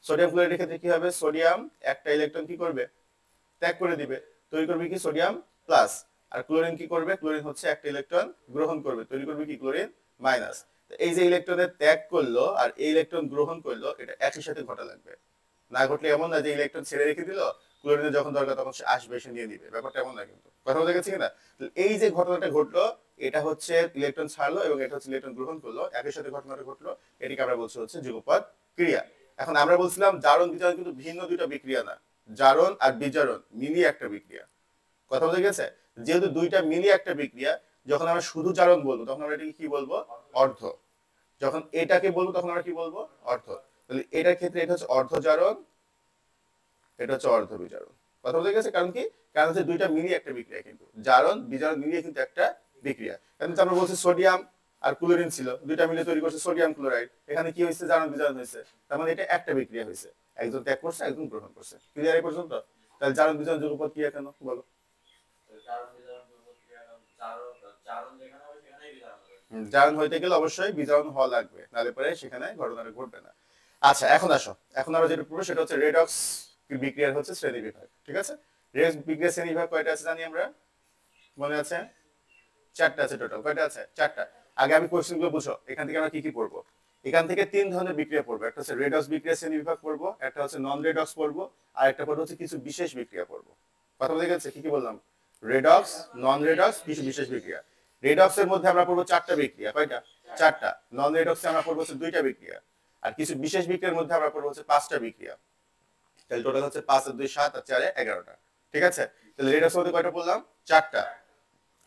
সোডিয়াম ক্লোরাইডের ক্ষেত্রে কি হবে, সোডিয়াম একটা ইলেকট্রন কি করবে, ত্যাগ করে দিবে, তৈরি করবে কি সোডিয়াম প্লাস। আর ক্লোরিন কি করবে, ক্লোরিন হচ্ছে একটা ইলেকট্রন গ্রহণ করবে, তৈরি করবে কি ক্লোরিন মাইনাস। এই যে ইলেকট্রনের ত্যাগ করলো আর এই ইলেকট্রন গ্রহণ করলো, এটা একই সাথে ঘটা লাগবে। না ঘটলে এমন না যে ইলেকট্রন ছেড়ে রেখে দিল, ক্লোরিনের যখন দরকার তখন সে আসবে, এসে নিয়ে নিবে, ব্যাপারটা এমন না কিন্তু। কথা বলতে গেছি কিনা? এই যে ঘটনাটা ঘটলো, এটা হচ্ছে ইলেকট্রন ছাড়লো এবং এটা হচ্ছে ইলেকট্রন গ্রহণ করলো, একই সাথে ঘটনাটা ঘটলো, এটিকে আমরা বলছি হচ্ছে যুগপৎ ক্রিয়া। এখন আমরা বলছিলাম জারণ বিজারণ কিন্তু ভিন্ন দুইটা বিক্রিয়া না, জারণ আর বিজারণ মিলিয়ে একটা বিক্রিয়া। কথা বলতে গেছে? যেহেতু দুইটা মিলিয়ে একটা বিক্রিয়া, যখন আমরা শুধু জারণ বলবো তখন আমরা এটাকে কি বলবো? অর্ধ। যখন এটাকে বলবো তখন আমরা কি বলবো? অর্ধ। তাহলে এটার ক্ষেত্রে এটা হচ্ছে অর্ধ জারণ, এটা হচ্ছে অর্ধ বিজারণ। কথা বলতে গেছে? কারণ কি? কারণ হচ্ছে দুইটা মিলিয়ে একটা বিক্রিয়া, কিন্তু জারণ বিজারণ মিলিয়ে কিন্তু একটা বিক্রিয়া। কারণ আমরা বলছি সোডিয়াম আর ক্লোরিন ছিল, দুইটা মিলে তৈরি করছে সোডিয়াম ক্লোরাইড, এখানে কি হয়েছে? জারণ বিজারণ হয়েছে, তার মানে এটা একটা বিক্রিয়া হয়েছে, একজন ত্যাগ করছে একজন গ্রহণ করছে। ক্লিয়ার এই পর্যন্ত? তাহলে জারণ বিজারণ যুগপৎ ক্রিয়া কেন বলো? জারণ হইতে গেলে অবশ্যই বিজারণ হওয়া লাগবে, নাহলে পরে সেখানে ঘটনাটা ঘটবে না। আচ্ছা এখন আসো, এখন আমরা যেটা পড়বো সেটা হচ্ছে রেডক্স বিক্রিয়ার হচ্ছে শ্রেণী বিভাগ। ঠিক আছে? রেডক্স বিক্রিয়ার শ্রেণী বিভাগ কয়টা আছে জানি আমরা? মনে আছে? চারটা আছে টোটাল। কয়টা আছে? চারটা। আগে আমি কোশ্চেন গুলো বুঝো, এখান থেকে আমরা কি কি পড়বো। এখান থেকে তিন ধরনের বিক্রিয়া পড়বো, একটা হচ্ছে রেডক্স বিক্রিয়া শ্রেণী বিভাগ পড়বো, একটা হচ্ছে নন রেডক্স পড়বো, আর একটা পড়বো হচ্ছে কিছু বিশেষ বিক্রিয়া পড়বো। কথা বলতে গেছে? কি কি বললাম? রেডক্স, নন রেডক্স, কিছু বিশেষ বিক্রিয়া। রেডক্স এর মধ্যে আমরা পড়বো চারটা বিক্রিয়া। কয়টা? চারটা। নন রেডক্সে আমরা পড়বো হচ্ছে দুইটা বিক্রিয়া, আর কিছু বিশেষ বিক্রিয়ার মধ্যে আমরা পড়বো হচ্ছে পাঁচটা বিক্রিয়া। তাহলে টোটাল হচ্ছে 5 আর 2 7 আর 4 11টা। ঠিক আছে? তাহলে রেডক্স মধ্যে কয়টা পড়লাম? চারটা।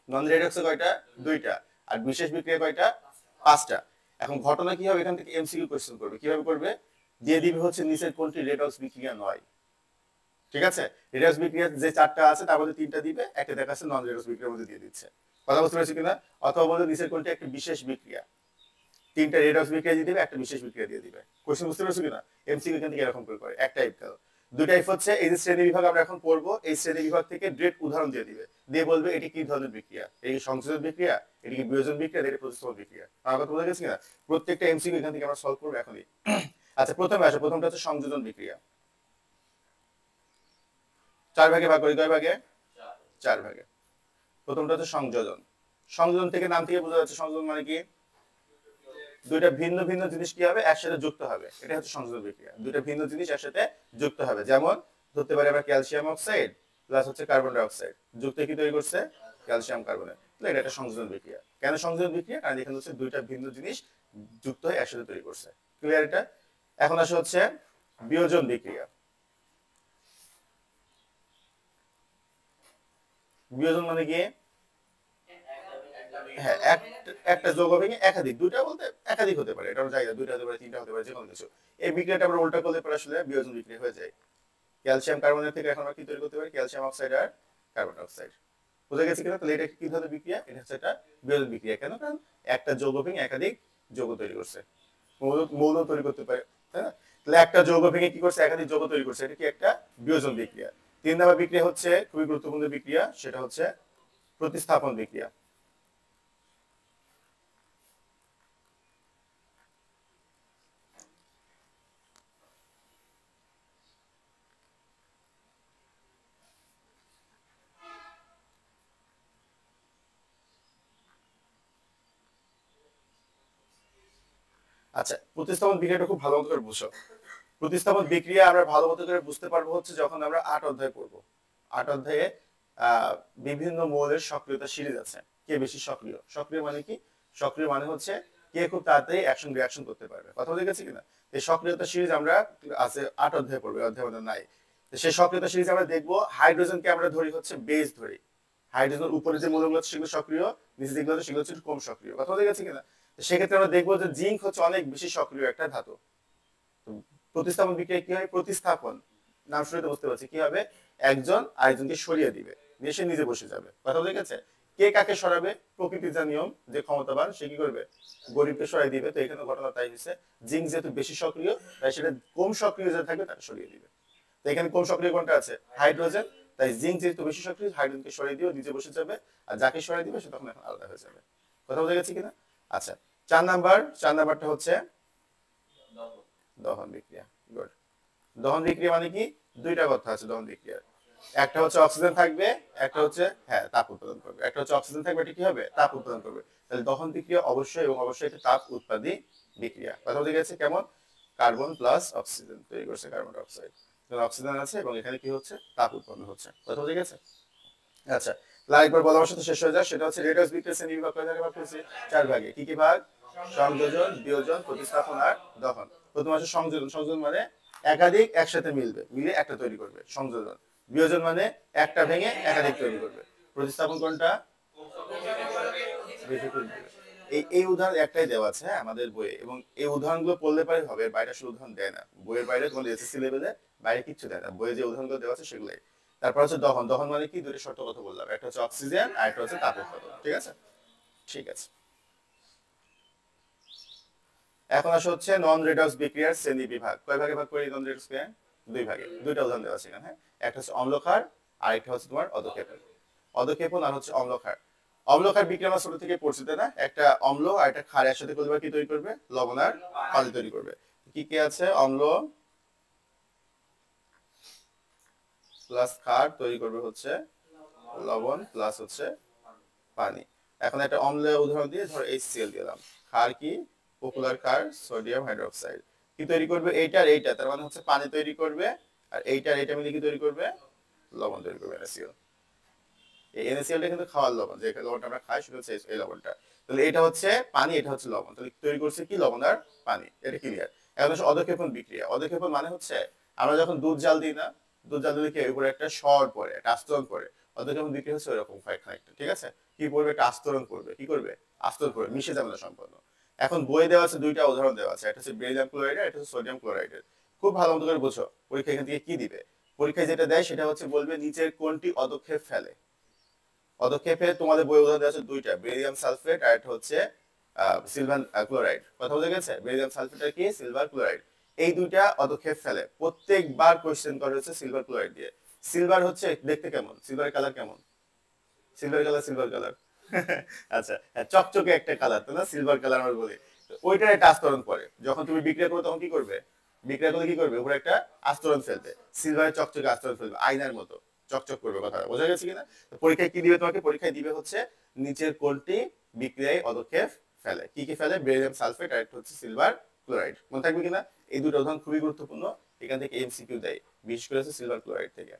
নন রেডক্সে কয়টা? দুইটা। আর বিশেষ বিক্রিয়া কয়টা? পাঁচটা। এখন ঘটনা কি হবে? এখান থেকে এমসিকিউ কোশ্চেন করবে। কিভাবে করবে? দিয়ে দিবে হচ্ছে নিচের কোনটি রেডক্স বিক্রিয়া নয়। ঠিক আছে? রেডক্স বিক্রিয়া যে চারটা আছে তার মধ্যে তিনটা দিবে, একটা দেখাচ্ছে নন রেডক্স বিক্রিয়ার মধ্যে দিয়ে দিচ্ছে। কথা বুঝতে পারছি কিনা? অথবা বলতে নিচের কোনটি একটা বিশেষ বিক্রিয়া, তিনটা রেডক্স বিক্রিয়া দিয়ে দিবে, একটা বিশেষ বিক্রিয়া দিয়ে দিবে। কোশ্চেন বুঝতে পারছো কিনা? এমসিকিউ এখান থেকে এরকম করে এক টাইপ গেল। দুই টাইপ হচ্ছে এই যে শ্রেণী বিভাগ আমরা এখন পড়বো, এই শ্রেণী বিভাগ থেকে ডিরেক্ট উদাহরণ দিয়ে দিবে, দিয়ে বলবে এটি কি ধরনের বিক্রিয়া, এটি কি সংযোজন বিক্রিয়া, এটি কি বিয়োজন বিক্রিয়া, এটি প্রতিস্থাপন বিক্রিয়া। আমার কথা বোঝা গেছে কিনা? প্রত্যেকটা এমসিকিউ এখান থেকে আমরা সলভ করবো এখনই। আচ্ছা প্রথমে আসো, প্রথমটা হচ্ছে সংযোজন বিক্রিয়া। চার ভাগে ভাগ করি, কয় ভাগে? চার ভাগে। প্রথমটা হচ্ছে সংযোজন। সংযোজন থেকে নাম থেকে বোঝা যাচ্ছে সংযোজন মানে কি? দুইটা ভিন্ন ভিন্ন জিনিস কি হবে? একসাথে যুক্ত হবে, এটা হচ্ছে সংযোজন বিক্রিয়া। দুইটা ভিন্ন জিনিস একসাথে যুক্ত হবে, যেমন ধরতে পারি আমরা ক্যালসিয়াম অক্সাইড প্লাস হচ্ছে কার্বন ডাই অক্সাইড, যুক্ত কি তৈরি করছে? Calcium carbonate. তাহলে এটা একটা সংযোজন বিক্রিয়া। কেন সংযোজন বিক্রিয়া? কারণ এখানে হচ্ছে দুইটা ভিন্ন জিনিস যুক্ত হয়ে একসাথে তৈরি করছে। ক্লিয়ার এটা? এখন আসে হচ্ছে বিয়োজন বিক্রিয়া। বিয়োজন মানে কি? হ্যাঁ, একটা যৌগ ভেঙে একাধিক, দুইটা বলতে একাধিক হতে পারে, এটার জায়গা দুইটা হতে পারে, তিনটা হতে পারে, যে কোনো কিছু। এই বিক্রিয়াটা আমরা উল্টা করলে পরে আসলে বিয়োজন বিক্রিয়া হয়ে যায়। ক্যালসিয়াম কার্বনেট থেকে এখন আমরা কি তৈরি করতে পারি? ক্যালসিয়াম অক্সাইড আর কার্বন অক্সাইড। বুঝা গেছে কিনা? তাহলে এটা কি ধরনের বিক্রিয়া? এটা হচ্ছে একটা বিয়োজন বিক্রিয়া। কেন? কারণ একটা যৌগ ভেঙে একাধিক যৌগ তৈরি করছে, মৌল তৈরি করতে পারে, তাই না? তাহলে একটা যৌগ ভেঙে কি করছে? একাধিক যৌগ তৈরি করছে, এটা কি একটা বিয়োজন বিক্রিয়া। তিন নম্বর বিক্রিয়া হচ্ছে খুবই গুরুত্বপূর্ণ বিক্রিয়া, সেটা হচ্ছে প্রতিস্থাপন বিক্রিয়া। আচ্ছা প্রতিস্থাপন বিক্রিয়াটা খুব ভালো মতো করে বুঝো। প্রতিস্থাপন বিক্রিয়া আমরা ভালো মতো করে বুঝতে পারবো হচ্ছে যখন আমরা 8 অধ্যায় পড়বো। 8 অধ্যায়ে বিভিন্ন মৌলের সক্রিয়তা সিরিজ আছে, কে বেশি সক্রিয়। সক্রিয় মানে কি? সক্রিয় মানে হচ্ছে কে খুব তাড়াতাড়ি অ্যাকশন রিঅ্যাকশন করতে পারবে। কথা বলে গেছি কিনা? এই সক্রিয়তা সিরিজ আমরা আছে 8 অধ্যায়ে পড়বো, অধ্যায় আমাদের নাই। তো সেই সক্রিয়তা সিরিজ আমরা দেখবো, হাইড্রোজেনকে আমরা ধরি হচ্ছে বেস ধরি। হাইড্রোজেন উপরে যে মৌলগুলো আছে সেগুলো সক্রিয়, নিচে যেগুলো আছে সেগুলো হচ্ছে কম সক্রিয়। কথা বলে গেছি কিনা? সেক্ষেত্রে আমরা দেখবো যে জিঙ্ক হচ্ছে অনেক বেশি সক্রিয় একটা ধাতু। প্রতিস্থাপন বিক্রিয়া কি হয়? প্রতিস্থাপন নাম শুনতে বুঝতে পারছি কি হবে? একজন আরেকজনকে সরিয়ে দিবে, দিয়ে সে নিজে বসে যাবে। কথা বলে গেছে? কে কাকে সরাবে? প্রকৃতির যা নিয়ম, যে ক্ষমতাবান সে কি করবে? গরিবকে সরাই দিবে। তো এখানে ঘটনা তাই হয়েছে, জিঙ্ক যেহেতু বেশি সক্রিয় তাই সেটা কম সক্রিয় যে থাকবে তাকে সরিয়ে দিবে। তো এখানে কম সক্রিয় কোনটা আছে? হাইড্রোজেন। তাই জিঙ্ক যেহেতু বেশি সক্রিয়, হাইড্রোজেনকে সরিয়ে দিও, নিজে বসে যাবে, আর যাকে সরিয়ে দিবে সে তখন এখন আলাদা হয়ে যাবে। কথা বলে গেছে কিনা? আচ্ছা 4 নাম্বারটা হচ্ছে দহন বিক্রিয়া। গুড। দহন বিক্রিয়া মানে কি? দুইটা কথা আছে দহন বিক্রিয়ার। একটা হচ্ছে অক্সিজেন থাকবে, একটা হচ্ছে হ্যাঁ তাপ উৎপাদন করবে। একটা হচ্ছে অক্সিজেন থাকবে, এটা কি হবে? তাপ উৎপাদন করবে। তাহলে দহন বিক্রিয়া অবশ্যই এবং অবশ্যই একটা তাপ উৎপাদী বিক্রিয়া। কথা বলতে গেছে কেমন, কার্বন প্লাস অক্সিজেন তৈরি করছে কার্বন ডাই অক্সাইড, অক্সিজেন আছে এবং এখানে কি হচ্ছে, তাপ উৎপন্ন হচ্ছে। কথা বলতে গেছে। আচ্ছা, আরেকবার বলা আমার সাথে শেষ হয়ে যায়, সেটা হচ্ছে রেডক্স বিক্রিয়া শ্রেণী বিভাগ কয় ভাগে ভাগ করেছি, 4 ভাগে। কি কি ভাগ, সংযোজন, বিয়োজন, প্রতিস্থাপন আর দহন। প্রথম আছে সংযোজন। সংযোজন মানে একাধিক একসাথে মিলবে, মিলে একটা তৈরি করবে, সংযোজন। বিয়োজন মানে একটা ভেঙে একাধিক তৈরি করবে। প্রতিস্থাপন কোনটা, এই এই উদাহরণ একটাই দেওয়া আছে হ্যাঁ আমাদের বইয়ে, এবং এই উদাহরণগুলো পড়লে পারে হবে, বাইরে আসলে উদাহরণ দেয় না বইয়ের বাইরে, তোমাদের এসএসসি লেভেলে বাইরে কিচ্ছু দেয় না, বইয়ে যে উদাহরণগুলো দেওয়া আছে সেগুলাই। তারপর হচ্ছে দহন। দহন মানে কি, দুটো শর্ত কথা বললাম, একটা হচ্ছে অক্সিজেন আর একটা হচ্ছে তাপ উৎপাদন। ঠিক আছে, ঠিক আছে। এখন আসা হচ্ছে নন রেডক্স বিক্রিয়ার শ্রেণী বিভাগ। কয় ভাগে ভাগ করি নন রেডক্স বিক্রিয়া, 2 ভাগে। দুইটা উদাহরণ দেওয়া আছে এখানে হ্যাঁ, একটা হচ্ছে অম্লক্ষার আর একটা হচ্ছে তোমার অধক্ষেপণ। অধক্ষেপণ আর হচ্ছে অম্লক্ষার। অম্লক্ষার বিক্রিয়া আমরা ছোট থেকে পড়ছি তাই না, একটা অম্ল আর একটা ক্ষার একসাথে করলে কি তৈরি করবে, লবণ আর পানি তৈরি করবে। কি কি আছে, অম্ল প্লাস ক্ষার তৈরি করবে হচ্ছে লবণ প্লাস হচ্ছে পানি। এখন একটা অম্লের উদাহরণ দিয়ে ধরো HCl দিলাম, ক্ষার কি, পপুলার ক্ষার সোডিয়াম হাইড্রোক্সাইড, কি তৈরি করবে, এইটা আর এইটা, তার মানে হচ্ছে পানি তৈরি করবে, আর এইটা আর এইটা মিলে কি তৈরি করবে, লবণ তৈরি করবে, NaCl। এই NaClটা কিন্তু খাওয়ার লবণ, যে লবণটা আমরা খাই সেটা হচ্ছে এই লবণটা। তাহলে এটা হচ্ছে পানি, এটা হচ্ছে লবণ, তাহলে তৈরি করছে কি, লবণ আর পানি। এটা ক্লিয়ার। এখন হচ্ছে অধক্ষেপণ বিক্রিয়া। অধক্ষেপণ মানে হচ্ছে আমরা যখন দুধ জাল দিই না, দুধ জাল দিলে কি উপরে একটা সর পড়ে, একটা আস্তরণ পড়ে, অধক্ষেপণ বিক্রিয়া হচ্ছে ওইরকম খানিকটা। ঠিক আছে, কি পড়বে, একটা আস্তরণ পড়বে, কি করবে, আস্তরণ পড়বে, মিশে যাবে না সম্পূর্ণ। এখন বইয়ে দেওয়া আছে দুইটা উদাহরণ দেওয়া আছে, একটা হচ্ছে বেরিলিয়াম ক্লোরাইড, একটা হচ্ছে সোডিয়াম ক্লোরাইডের। খুব ভালো মতো করে বুঝো, পরীক্ষা এখান থেকে কি দিবে, পরীক্ষায় যেটা দেয় সেটা হচ্ছে বলবে নিচের কোনটি অধক্ষেপ ফেলে। পদক্ষেপে তোমাদের বই উদাহরণ দেওয়া আছে দুইটা, বেরিয়াম সালফেট আর একটা হচ্ছে সিলভার ক্লোরাইড। কথা বলতে গেছে, বেরিয়াম সালফেট আর কি, সিলভার ক্লোরাইড, এই দুইটা পদক্ষেপ ফেলে। প্রত্যেকবার কোশ্চেন করে হচ্ছে সিলভার ক্লোরাইড দিয়ে। সিলভার হচ্ছে দেখতে কেমন, সিলভার কালার কেমন, সিলভার কালার, সিলভার কালার আচ্ছা হ্যাঁ, চকচকে একটা কালার তো না, সিলভার কালার আমরা বলি। ওইটার একটা আস্তরণ পড়ে, যখন তুমি বিক্রিয়া করবে তখন কি করবে, বিক্রিয়া করলে কি করবে, উপরে একটা আস্তরণ ফেলবে, সিলভারের চকচকে আস্তরণ ফেলবে, আয়নার মতো চকচক করবে। কথা বোঝা গেছে কিনা। পরীক্ষায় কি দিবে তোমাকে, পরীক্ষায় দিবে হচ্ছে নিচের কোনটি বিক্রিয়ায় পদক্ষেপ ফেলে। কি কি ফেলে, বেরিয়াম সালফেট আর একটা হচ্ছে সিলভার ক্লোরাইড। মনে থাকবে কিনা, এই দুটো উদাহরণ খুবই গুরুত্বপূর্ণ, এখান থেকে এমসিকিউ দেয়, বিশেষ করে হচ্ছে সিলভার ক্লোরাইড থেকে।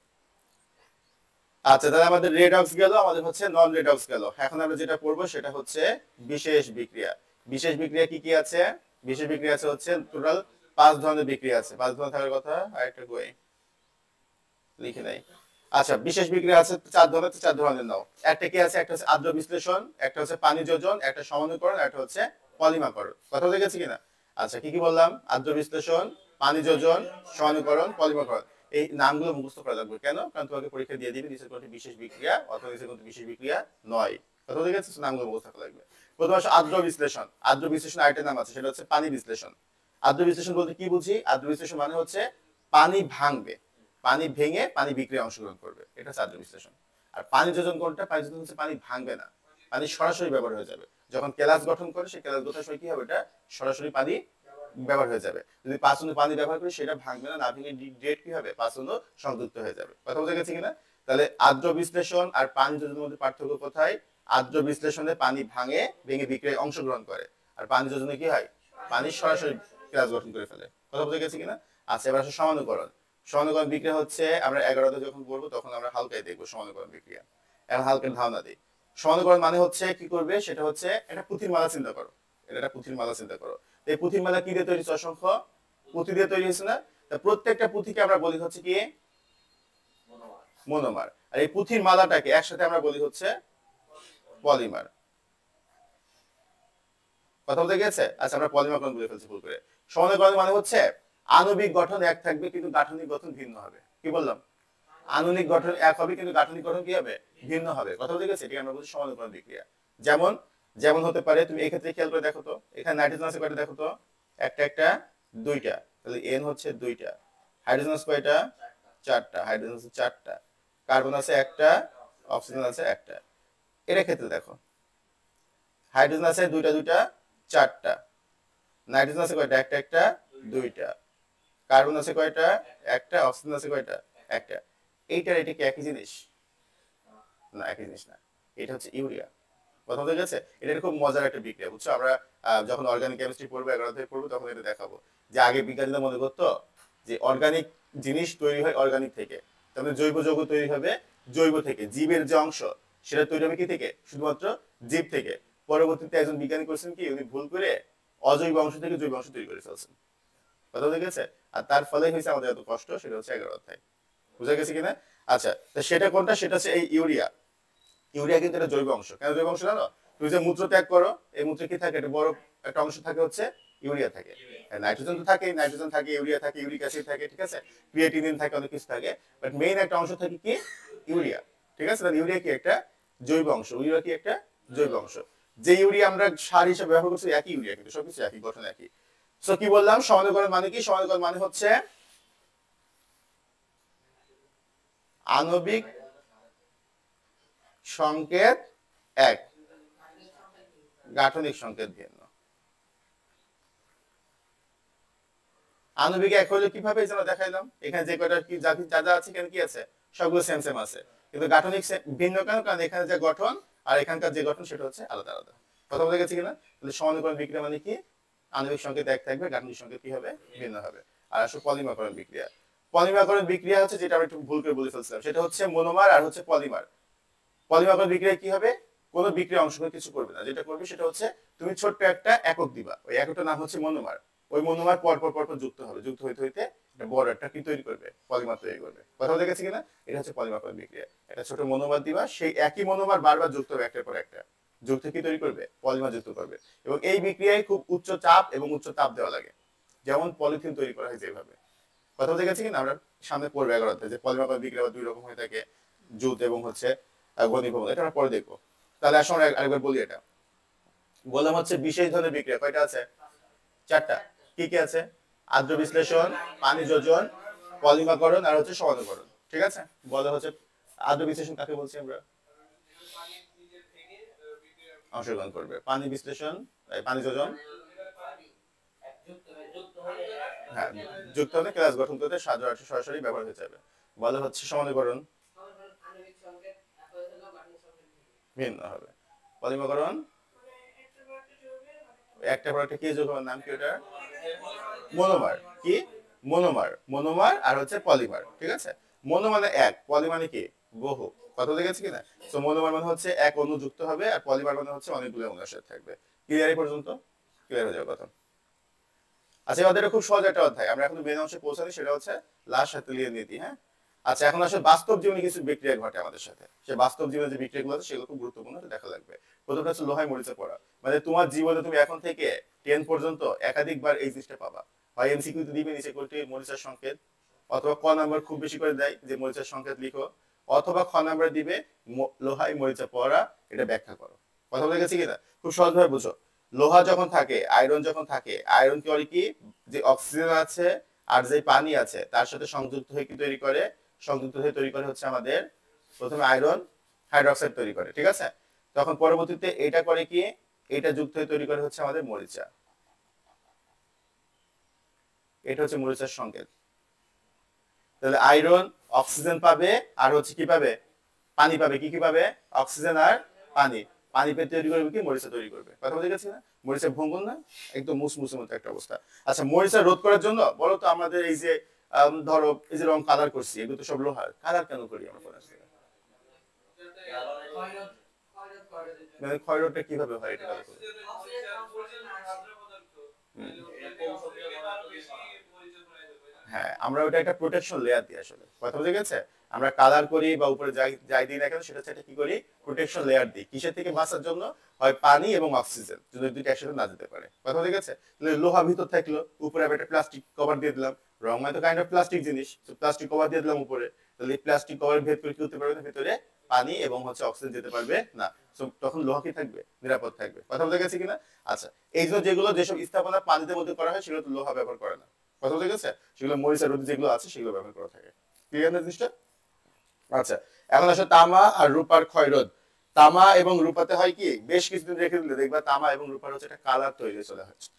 আচ্ছা, তাহলে আমাদের রেডক্স গেল, আমাদের হচ্ছে নন রেডক্স গেল। এখন আমরা যেটা পড়বো সেটা হচ্ছে বিশেষ বিক্রিয়া। বিশেষ বিক্রিয়া কি কি আছে, বিশেষ বিক্রিয়া আছে হচ্ছে টোটাল 5 ধরনের বিক্রিয়া আছে, 5 ধরনের থাকার কথা, আর একটা কই লিখে নাই। আচ্ছা, বিশেষ বিক্রিয়া আছে 4 ধরনের, 4 ধরনের নাও। একটা কি আছে, একটা হচ্ছে আদ্র বিশ্লেষণ, একটা হচ্ছে পানি যোজন, একটা সমানুকরণ, একটা হচ্ছে পলিমাকরণ। কথা বলে গেছে কিনা। আচ্ছা, কি কি বললাম, আদ্র বিশ্লেষণ, পানি যোজন, সমানুকরণ, পলিমাকরণ। এই নামগুলো মুখস্থ করা লাগবে, কেন, কারণ তোমাকে পরীক্ষা দিয়ে দিবে নিচের কোনটি বিশেষ বিক্রিয়া অথবা নিচের কোনটি বিশেষ বিক্রিয়া নয়। কথা বলে গেছে, নামগুলো মুখস্থ করা লাগবে। প্রথম আসে আদ্র বিশ্লেষণ। আদ্র বিশ্লেষণ আরেকটা নাম আছে, সেটা হচ্ছে পানি বিশ্লেষণ। আদ্র বিশ্লেষণ বলতে কি বুঝি, আদ্র বিশ্লেষণ মানে হচ্ছে পানি ভাঙবে, পানি ভেঙে পানি বিক্রিয়ায় অংশগ্রহণ করবে, এটা হচ্ছে আদ্র বিশ্লেষণ। আর পানি যোজন কোনটা, পানি যোজন হচ্ছে পানি ভাঙবে না, পানি সরাসরি ব্যবহার হয়ে যাবে। যখন কেলাস গঠন করে, সেই কেলাস গঠনের সময় কি হবে, এটা সরাসরি পানি ব্যবহার হয়ে যাবে। যদি 5 অণু পানি ব্যবহার করি, সেটা ভাঙবে না, না ভেঙে ডিরেক্ট কি হবে, 5 অণু সংযুক্ত হয়ে যাবে। কথা বোঝা গেছে কিনা। তাহলে আদ্র বিশ্লেষণ আর পানি যোজনের মধ্যে পার্থক্য কোথায়, আদ্র বিশ্লেষণে পানি ভাঙে, ভেঙে বিক্রিয়ায় অংশগ্রহণ করে, আর পানি যোজনে কি হয়, পানি সরাসরি কেলাস গঠন করে ফেলে। কথা বোঝা গেছে কিনা। আচ্ছা, এবার আসে সমানুকরণ। সমানুকরণ বিক্রিয়া হচ্ছে আমরা 11তে যখন পড়বো তখন আমরা হালকায় দেখবো সমানুকরণ বিক্রিয়া, এখন হালকার ধারণা দিই। সমানুকরণ মানে হচ্ছে কি করবে, সেটা হচ্ছে একটা পুঁথির মালা চিন্তা করো, এটা একটা পুঁথির মালা চিন্তা করো। এই পুঁথির মালা কি দিয়ে তৈরি, অসংখ্য পুঁথি দিয়ে তৈরি হয়েছে না, তা প্রত্যেকটা পুঁথিকে আমরা বলি হচ্ছে কি, মনোমার। আর এই পুঁথির মালাটাকে একসাথে আমরা বলি হচ্ছে পলিমার। কথা বলতে গেছে। আচ্ছা, আমরা পলিমাকরণ বলে ফেলছি ভুল করে। সমানুকরণ মানে হচ্ছে আণবিক গঠন এক থাকবে কিন্তু গাঠনিক গঠন ভিন্ন হবে। কি বললাম, আণবিক গঠন এক হবে কিন্তু গাঠনিক গঠন কি হবে, ভিন্ন হবে। কথা বলতে গেছে, এটাকে আমরা বলছি সমানুকরণ বিক্রিয়া। যেমন যেমন হতে পারে, তুমি এই ক্ষেত্রে খেয়াল করে দেখো তো, এখানে নাইট্রোজেন আছে কয়টা দেখো তো, একটা একটা দুইটা, তাহলে এন হচ্ছে দুইটা। হাইড্রোজেন আছে কয়টা, চারটা, হাইড্রোজেন আছে চারটা। কার্বন আছে একটা, অক্সিজেন আছে একটা। এটা ক্ষেত্রে দেখো, হাইড্রোজেন আছে দুইটা দুইটা, চারটা। নাইট্রোজেন আছে কয়টা, একটা একটা দুইটা। কার্বন আছে কয়টা, একটা। অক্সিজেন আছে কয়টা, একটা। এইটার এটা কি একই জিনিস, না একই জিনিস না, এটা হচ্ছে ইউরিয়া। কথা বলতে গেছে, এটা খুব মজার একটা বিক্রিয়া, বুঝছো? আমরা যখন অর্গানিক কেমিস্ট্রি পড়বো, 11 থেকে পড়বো, তখন এটা দেখাবো যে আগে বিজ্ঞানীরা মনে করতো যে অর্গানিক জিনিস তৈরি হয় অর্গানিক থেকে, তার মানে জৈব যৌগ তৈরি হবে জৈব থেকে, জীবের যে অংশ সেটা তৈরি হবে কি থেকে, শুধুমাত্র জীব থেকে। পরবর্তীতে একজন বিজ্ঞানী করছেন কি, উনি ভুল করে অজৈব অংশ থেকে জৈব অংশ তৈরি করে ফেলছেন। কথা বলতে গেছে, আর তার ফলে হয়েছে আমাদের এত কষ্ট, সেটা হচ্ছে 11 অধ্যায়। বুঝা গেছে কিনা? আচ্ছা, তো সেটা কোনটা? সেটা হচ্ছে এই ইউরিয়া। ইউরিয়া কিন্তু এটা জৈব অংশ। কেন জৈব অংশ জানো? তুমি যে মূত্র ত্যাগ করো, এই মূত্রে কি থাকে? একটা বড় একটা অংশ থাকে হচ্ছে ইউরিয়া থাকে। নাইট্রোজেন তো থাকে, নাইট্রোজেন থাকে, ইউরিয়া থাকে, ইউরিক অ্যাসিড থাকে, ঠিক আছে, ক্রিয়েটিনিন থাকে, অনেক কিছু থাকে, বাট মেইন একটা অংশ থাকে কি? ইউরিয়া। ঠিক আছে, তাহলে ইউরিয়া কি একটা জৈব অংশ, ইউরিয়া কি একটা জৈব অংশ। যে ইউরিয়া আমরা সার হিসেবে ব্যবহার করছি একই ইউরিয়া, কিন্তু সবকিছু একই, গঠন একই। সো কি বললাম, সমানুকরণ মানে কি? সমানুকরণ মানে হচ্ছে আণবিক সংকেত এক, গাঠনিক সংকেত ভিন্ন। আণবিক এক হলো কিভাবে, যেন দেখাইলাম, এখানে যে কয়টা কি যা যা আছে, এখানে কি আছে, সবগুলো সেম সেম আছে, কিন্তু গাঠনিক ভিন্ন কেন? কারণ এখানে যে গঠন আর এখানকার যে গঠন সেটা হচ্ছে আলাদা আলাদা। কথা বলে গেছি কিনা? তাহলে সমানুকরণ বিক্রিয়া মানে কি? আণবিক সংকেত এক থাকবে, গাঠনিক সংকেত কি হবে? ভিন্ন হবে। আর আসলে পলিমারকরণ বিক্রিয়া, পলিমারকরণ বিক্রিয়া হচ্ছে যেটা আমি একটু ভুল করে বলে ফেলছিলাম, সেটা হচ্ছে মনোমার আর হচ্ছে পলিমার। পলিমারকরণ বিক্রিয়া কি হবে? কোনো বিক্রিয়া অংশগ্রহণ কিছু করবে না, যেটা করবে সেটা হচ্ছে তুমি ছোট্ট একটা একক দিবা, ওই এককটার নাম হচ্ছে মনোমার। ওই মনোমার পর পর পর পর যুক্ত হবে, যুক্ত হইতে হইতে একটা বড় একটা কি তৈরি করবে? পলিমার তৈরি করবে। কথা বলতে গেছে কিনা? এটা হচ্ছে পলিমারকরণ বিক্রিয়া। একটা ছোট মনোমার দিবা, সেই একই মনোমার বারবার যুক্ত হবে, একটার পর একটা যুক্ত কি তৈরি করবে? পলিমার যুক্ত করবে। এবং এই বিক্রিয়ায় খুব উচ্চ চাপ এবং উচ্চ তাপ দেওয়া লাগে, যেমন পলিথিন তৈরি করা হয় যেভাবে। কথা বলতে গেছে কিনা? আমরা সামনে পড়বে 11 যে পলিমারকরণ বিক্রিয়া দুই রকম হয়ে থাকে, জুট এবং হচ্ছে ঘনীভবন, এটা আমরা পরে দেখবো। তাহলে আসলে আমরা আরেকবার বলি, এটা বললাম হচ্ছে বিশেষ ধরনের বিক্রিয়া। কয়টা আছে? চারটা। কি কি আছে? আদ্র বিশ্লেষণ, পানি যোজন, পলিমাকরণ আর হচ্ছে সমানুকরণ। ঠিক আছে, বলা হচ্ছে আদ্র বিশ্লেষণ কাকে বলছি আমরা? অংশগ্রহণ করবে। পানি বিশ্লেষণ, পানি যোজন, হ্যাঁ, যুক্ত হলে ক্লাস গঠন করতে সরাসরি ব্যবহার হয়ে যাবে। বলা হচ্ছে সমানুকরণ ভিন্ন হবে। পলিমাকরণ একটা পর একটা কি যোগ হবে, নাম কি ওটা? মনোমার। কি? মনোমার। মনোমার আর হচ্ছে পলিমার। ঠিক আছে, মনো মানে এক, পলি মানে কি? বহু। কথা দেখেছি কিনা? তো মনোমার মানে হচ্ছে এক অণু যুক্ত হবে, আর পলিমার মানে হচ্ছে অনেকগুলো অণু একসাথে থাকবে। ক্লিয়ার? এই পর্যন্ত ক্লিয়ার হয়ে যাবে কথা। আচ্ছা, আমাদের খুব সহজ একটা অধ্যায়, আমরা এখন মেন অংশে পৌঁছানি, সেটা হচ্ছে লাস্ট হাতেলিয়া নীতি। হ্যাঁ, আচ্ছা, এখন আসলে বাস্তব জীবনে কিছু বিক্রিয়া ঘটে আমাদের সাথে, সে বাস্তব জীবনে যে বিক্রিয়াগুলো আছে সেগুলো খুব গুরুত্বপূর্ণ, দেখা লাগবে। প্রথমটা হচ্ছে লোহায় মরিচা পড়া। মানে তোমার জীবনে তুমি এখন থেকে 10 পর্যন্ত একাধিকবার এই জিনিসটা পাবা। হয় এমসিকিউ তে দিবে নিচে কোনটি মরিচার সংকেত, অথবা ক নাম্বার খুব বেশি করে দেয় যে মরিচার সংকেত লিখো, অথবা খ নাম্বার দিবে লোহায় মরিচা পড়া, এটা ব্যাখ্যা করো। কথা বলে গেছি কিনা? খুব সহজভাবে বুঝো। লোহা যখন থাকে, আয়রন যখন থাকে, আয়রন কি করে? কি যে অক্সিজেন আছে আর যে পানি আছে তার সাথে সংযুক্ত হয়ে কি তৈরি করে? সংযুক্ত হয়ে তৈরি করে হচ্ছে আমাদের প্রথমে আয়রন হাইড্রোক্সাইড তৈরি করে। ঠিক আছে, তখন পরবর্তীতে এটা করে কি? এটা যুক্ত হয়ে তৈরি করে হচ্ছে আমাদের মরিচা। এটা হচ্ছে মরিচার সংকেত। তাহলে আয়রন অক্সিজেন পাবে আর হচ্ছে কি পাবে? পানি পাবে। কি কি পাবে? অক্সিজেন আর পানি। পানি পেয়ে তৈরি করবে কি? মরিচা তৈরি করবে। কথা বলতে গেছি না? মরিচা ভঙ্গুর না, একদম মুসমুসের মতো একটা অবস্থা। আচ্ছা, মরিচা রোধ করার জন্য বলো তো, আমাদের এই যে ধরো এই যে রং কালার করছি, এগুলো তো সব লোহার, কালার কেন করি আমরা? মানে ক্ষয়রোধটা কিভাবে হয় এটা? হ্যাঁ, আমরা ওটা একটা প্রোটেকশন লেয়ার দিই আসলে। কথা বুঝে গেছে? আমরা কালার করি বা উপরে যাই যাই দিই না কেন, সেটা হচ্ছে একটা কি করি? প্রোটেকশন লেয়ার দিই। কিসের থেকে বাঁচার জন্য? হয় পানি এবং অক্সিজেন, যদি দুইটা একসাথে না যেতে পারে। কথা বুঝে গেছে? তাহলে লোহা ভিতর থাকলো, উপরে আমি একটা প্লাস্টিক কভার দিয়ে দিলাম। রং মানে তো কাইন্ড অফ প্লাস্টিক জিনিস, তো প্লাস্টিক কভার দিয়ে দিলাম উপরে। তাহলে এই প্লাস্টিক কভার ভেদ করে কি হতে পারবে না? ভিতরে পানি এবং হচ্ছে অক্সিজেন যেতে পারবে না। তখন লোহা কি থাকবে? নিরাপদ থাকবে। কথা বুঝে গেছে কিনা? আচ্ছা, এই জন্য যেগুলো যেসব স্থাপনা পানিতে মধ্যে করা হয় সেগুলো তো লোহা ব্যবহার করে না। কথা বুঝে গেছে? সেগুলো মরিচা রোধ যেগুলো আছে সেগুলো ব্যবহার করা থাকে। ক্লিয়ার না জিনিসটা? আচ্ছা, এখন আসলে তামা আর রূপার ক্ষয়রোধ। তামা এবং রূপাতে হয় কি, বেশ কিছুদিন রেখে দিলে দেখবা তামা এবং রূপার হচ্ছে একটা কালার তৈরি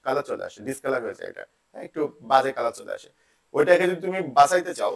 কালার চলে আসে, ডিসকালার হয়ে যায়, এটা হ্যাঁ, একটু বাজে কালার চলে আসে। ওইটাকে যদি তুমি বাঁচাইতে চাও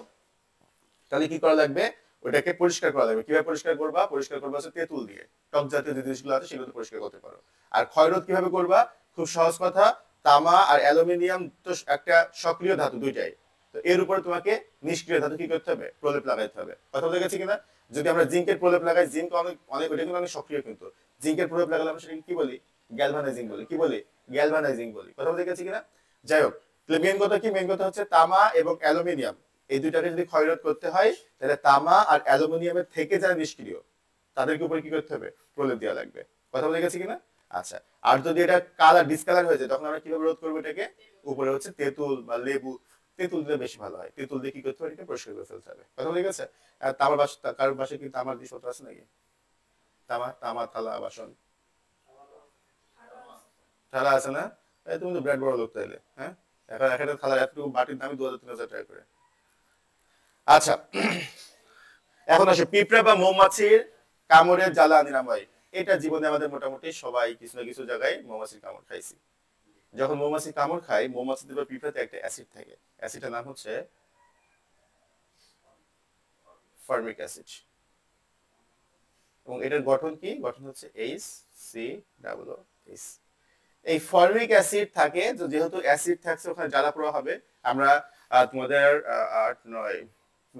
তাহলে কি করা লাগবে? ওটাকে পরিষ্কার করা লাগবে। কিভাবে পরিষ্কার করবা? পরিষ্কার করবা হচ্ছে তেঁতুল দিয়ে। টক জাতীয় যে জিনিসগুলো আছে সেগুলো পরিষ্কার করতে পারো। আর ক্ষয়রোধ কিভাবে করবা? খুব সহজ কথা, তামা আর অ্যালুমিনিয়াম তো একটা সক্রিয় ধাতু দুইটাই। তো এর উপরে তোমাকে নিষ্ক্রিয় ধাতু কি করতে হবে? প্রলেপ লাগাইতে হবে। কথা বলে গেছি কিনা? যদি আমরা জিঙ্কের প্রলেপ লাগাই, জিঙ্ক অনেক অনেক ওইটা কিন্তু অনেক সক্রিয়, কিন্তু জিঙ্কের প্রলেপ লাগালে আমরা সেটাকে কি বলি? গ্যালভানাইজিং বলি। কি বলি? গ্যালভানাইজিং বলি। কথা বলে গেছি কিনা? যাই হোক, তাহলে মেন কথা কি? মেন কথা হচ্ছে তামা এবং অ্যালুমিনিয়াম এই দুইটাকে যদি ক্ষয়রোধ করতে হয়, তাহলে তামা আর অ্যালুমিনিয়ামের থেকে যারা নিষ্ক্রিয় তাদেরকে উপরে কি করতে হবে? প্রলেপ দেওয়া লাগবে। কথা বলে গেছি কিনা? আচ্ছা, আর যদি এটা কালার ডিসকালার হয়ে যায় তখন আমরা কিভাবে রোধ করবো এটাকে? উপরে হচ্ছে তেঁতুল বা লেবু, তেঁতুল দিলে বেশি ভালো হয়। তেঁতুল দিয়ে কি করতে হবে? এটাকে পরিষ্কার করে ফেলতে হবে। কথা বলে গেছে? আর তামার কারোর বাসায় কি তামার জিনিসপত্র আছে নাকি? তামা, তামা থালা বাসন থালা আছে না? এই তুমি তো ব্র্যান্ড বড় লোক তাইলে, হ্যাঁ? এখন একটা থালা এতটুকু বাটির দামই 2000-3000 টাকা করে। আচ্ছা, এখন আসে পিঁপড়া বা মৌমাছির কামড়ের জ্বালা নিরাময়। এটা জীবনে আমাদের মোটামুটি সবাই কিছু না কিছু জায়গায় মৌমাছির কামড় খাইছি। যখন মৌমাছি কামড় খায়, মৌমাছিদের বা পিঁপড়াতে একটা অ্যাসিড থাকে। অ্যাসিডের নাম হচ্ছে ফর্মিক অ্যাসিড। এবং এটার গঠন কি? গঠন হচ্ছে HCOOH। এই ফর্মিক অ্যাসিড থাকে, যেহেতু অ্যাসিড থাকছে ওখানে জ্বালা পোড়া হবে। আমরা তোমাদের 8,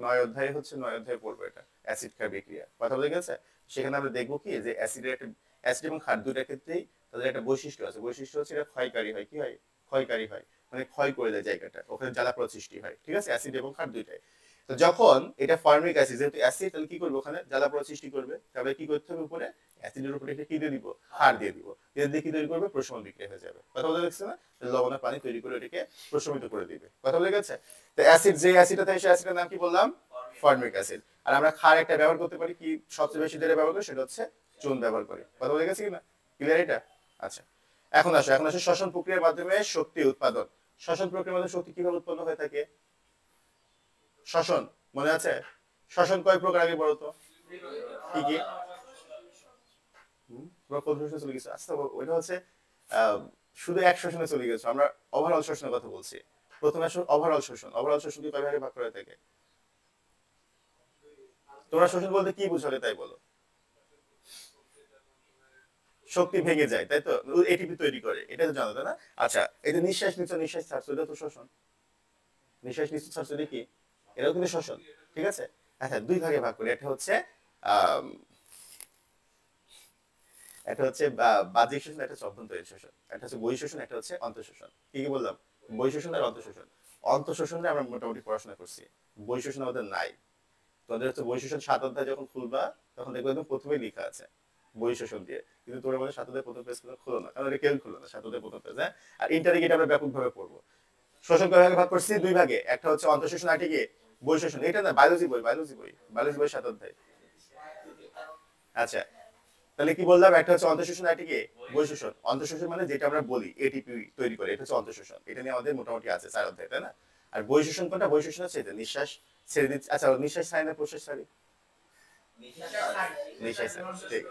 9 অধ্যায় হচ্ছে 9 অধ্যায় পড়বো এটা, অ্যাসিড ক্ষার বিক্রিয়া। কথা বলে গেছে? সেখানে আমরা দেখবো কি যে অ্যাসিডের একটা, অ্যাসিড এবং ক্ষার দুইটার ক্ষেত্রেই তাদের একটা বৈশিষ্ট্য আছে। বৈশিষ্ট্য হচ্ছে এটা ক্ষয়কারী হয়। কি হয়? ক্ষয়কারী হয়, মানে ক্ষয় করে দেয় জায়গাটা, ওখানে জ্বালা পোড়া সৃষ্টি হয়। ঠিক আছে? অ্যাসিড এবং ক্ষার দুইটাই। তো যখন এটা ফর্মিক অ্যাসিড, যেহেতু অ্যাসিড, তাহলে কি করবে? ওখানে জ্বালা পোড়া সৃষ্টি করবে। তাহলে কি করতে হবে? উপরে অ্যাসিডের উপরে কি দিয়ে দিব? ক্ষার দিয়ে দিব। এর দিয়ে কি তৈরি করবে? প্রশমন বিক্রিয়া হয়ে যাবে। কথা বলে গেছে না? লবণ আর পানি তৈরি করে এটাকে প্রশমিত করে দিবে। কথা বলে গেছে? তো অ্যাসিড, যে অ্যাসিডটা থাকে সেই অ্যাসিডের নাম কি বললাম? Formic acid. আর আমরা ক্ষার একটা ব্যবহার করতে পারি, কি সবচেয়ে বেশি যেটা ব্যবহার করি সেটা হচ্ছে চুন ব্যবহার করি। কথা বলে গেছে কিনা? ক্লিয়ার এটা? আচ্ছা, এখন আসো শ্বসন প্রক্রিয়ার মাধ্যমে শক্তি উৎপাদন। শ্বসন প্রক্রিয়ার মাধ্যমে শক্তি কিভাবে উৎপন্ন হয়ে থাকে? শ্বসন মনে আছে? শ্বসন কয় প্রকার আগে বলো তো? কি কি? কত শোষণে চলে গেছে? আচ্ছা, ওইটা হচ্ছে আহ, শুধু এক শোষণে চলে গেছে। আমরা ওভারঅল শোষণের কথা বলছি। প্রথমে আসো ওভারঅল শোষণ। ওভারঅল শোষণ কি কয় ভাগে ভাগ করা থাকে? তোমরা শোষণ বলতে কি বুঝালে তাই বলো? শক্তি ভেঙে যায়, তাই তো? এটিপি তৈরি করে, এটা তো জানো তাই না? আচ্ছা, এই যে নিঃশ্বাস নিচ্ছ, নিঃশ্বাস ছাড়ছো, এটা তো শোষণ। নিঃশ্বাস নিচ্ছ, ছাড়ছো, এটা কি? এটাও কিন্তু শোষণ। ঠিক আছে? আচ্ছা, দুই ভাগে ভাগ করি। একটা হচ্ছে আহ একটা হচ্ছে বাহ্যিক শোষণ, একটা হচ্ছে অভ্যন্তরীণ শোষণ। একটা হচ্ছে বহিঃ শোষণ, একটা হচ্ছে অন্তঃশোষণ। কি কি বললাম? বহিঃ শোষণ আর অন্তঃশোষণ। অন্তঃশোষণে আমরা মোটামুটি পড়াশোনা করছি, বহিঃ শোষণ আমাদের নাই। তোমাদের হচ্ছে বহিঃ শোষণ 7 অধ্যায় যখন খুলবা তখন দেখবে একদম প্রথমেই লেখা আছে বহিঃ শোষণ দিয়ে। কিন্তু তোমরা আমাদের 7 অধ্যায় প্রথম পেজ খুলো না, কারণ এটা কেউ খুলো না 7 অধ্যায় প্রথম পেজ। হ্যাঁ, আর ইন্টারগেট আমরা ব্যাপকভাবে পড়বো। শোষণ কয় ভাগে ভাগ করছি? দুই ভাগে। একটা হচ্ছে অন্তঃশোষণ, আর কি? বহিঃ শোষণ। এটা না, বায়োলজি বই, বায়োলজি বই 7 অধ্যায়। আচ্ছা, তাহলে কি বললাম? একটা হচ্ছে অন্তঃশোষণ, একটা কি? বহিঃশোষণ। অন্তঃশোষণ মানে যেটা আমরা বলি এটিপি তৈরি করে, এটা হচ্ছে অন্তঃশোষণ। এটা নিয়ে আমাদের মোটামুটি আছে 4 অধ্যায়, তাই না? আর বহিঃশোষণ কোনটা? বহিঃশোষণ হচ্ছে এটা নিঃশ্বাস ছেড়ে দিচ্ছে। আচ্ছা, নিঃশ্বাস ছাড়ি না প্রশ্বাস ছাড়ি? নিঃশ্বাস ছাড়ি, ঠিক।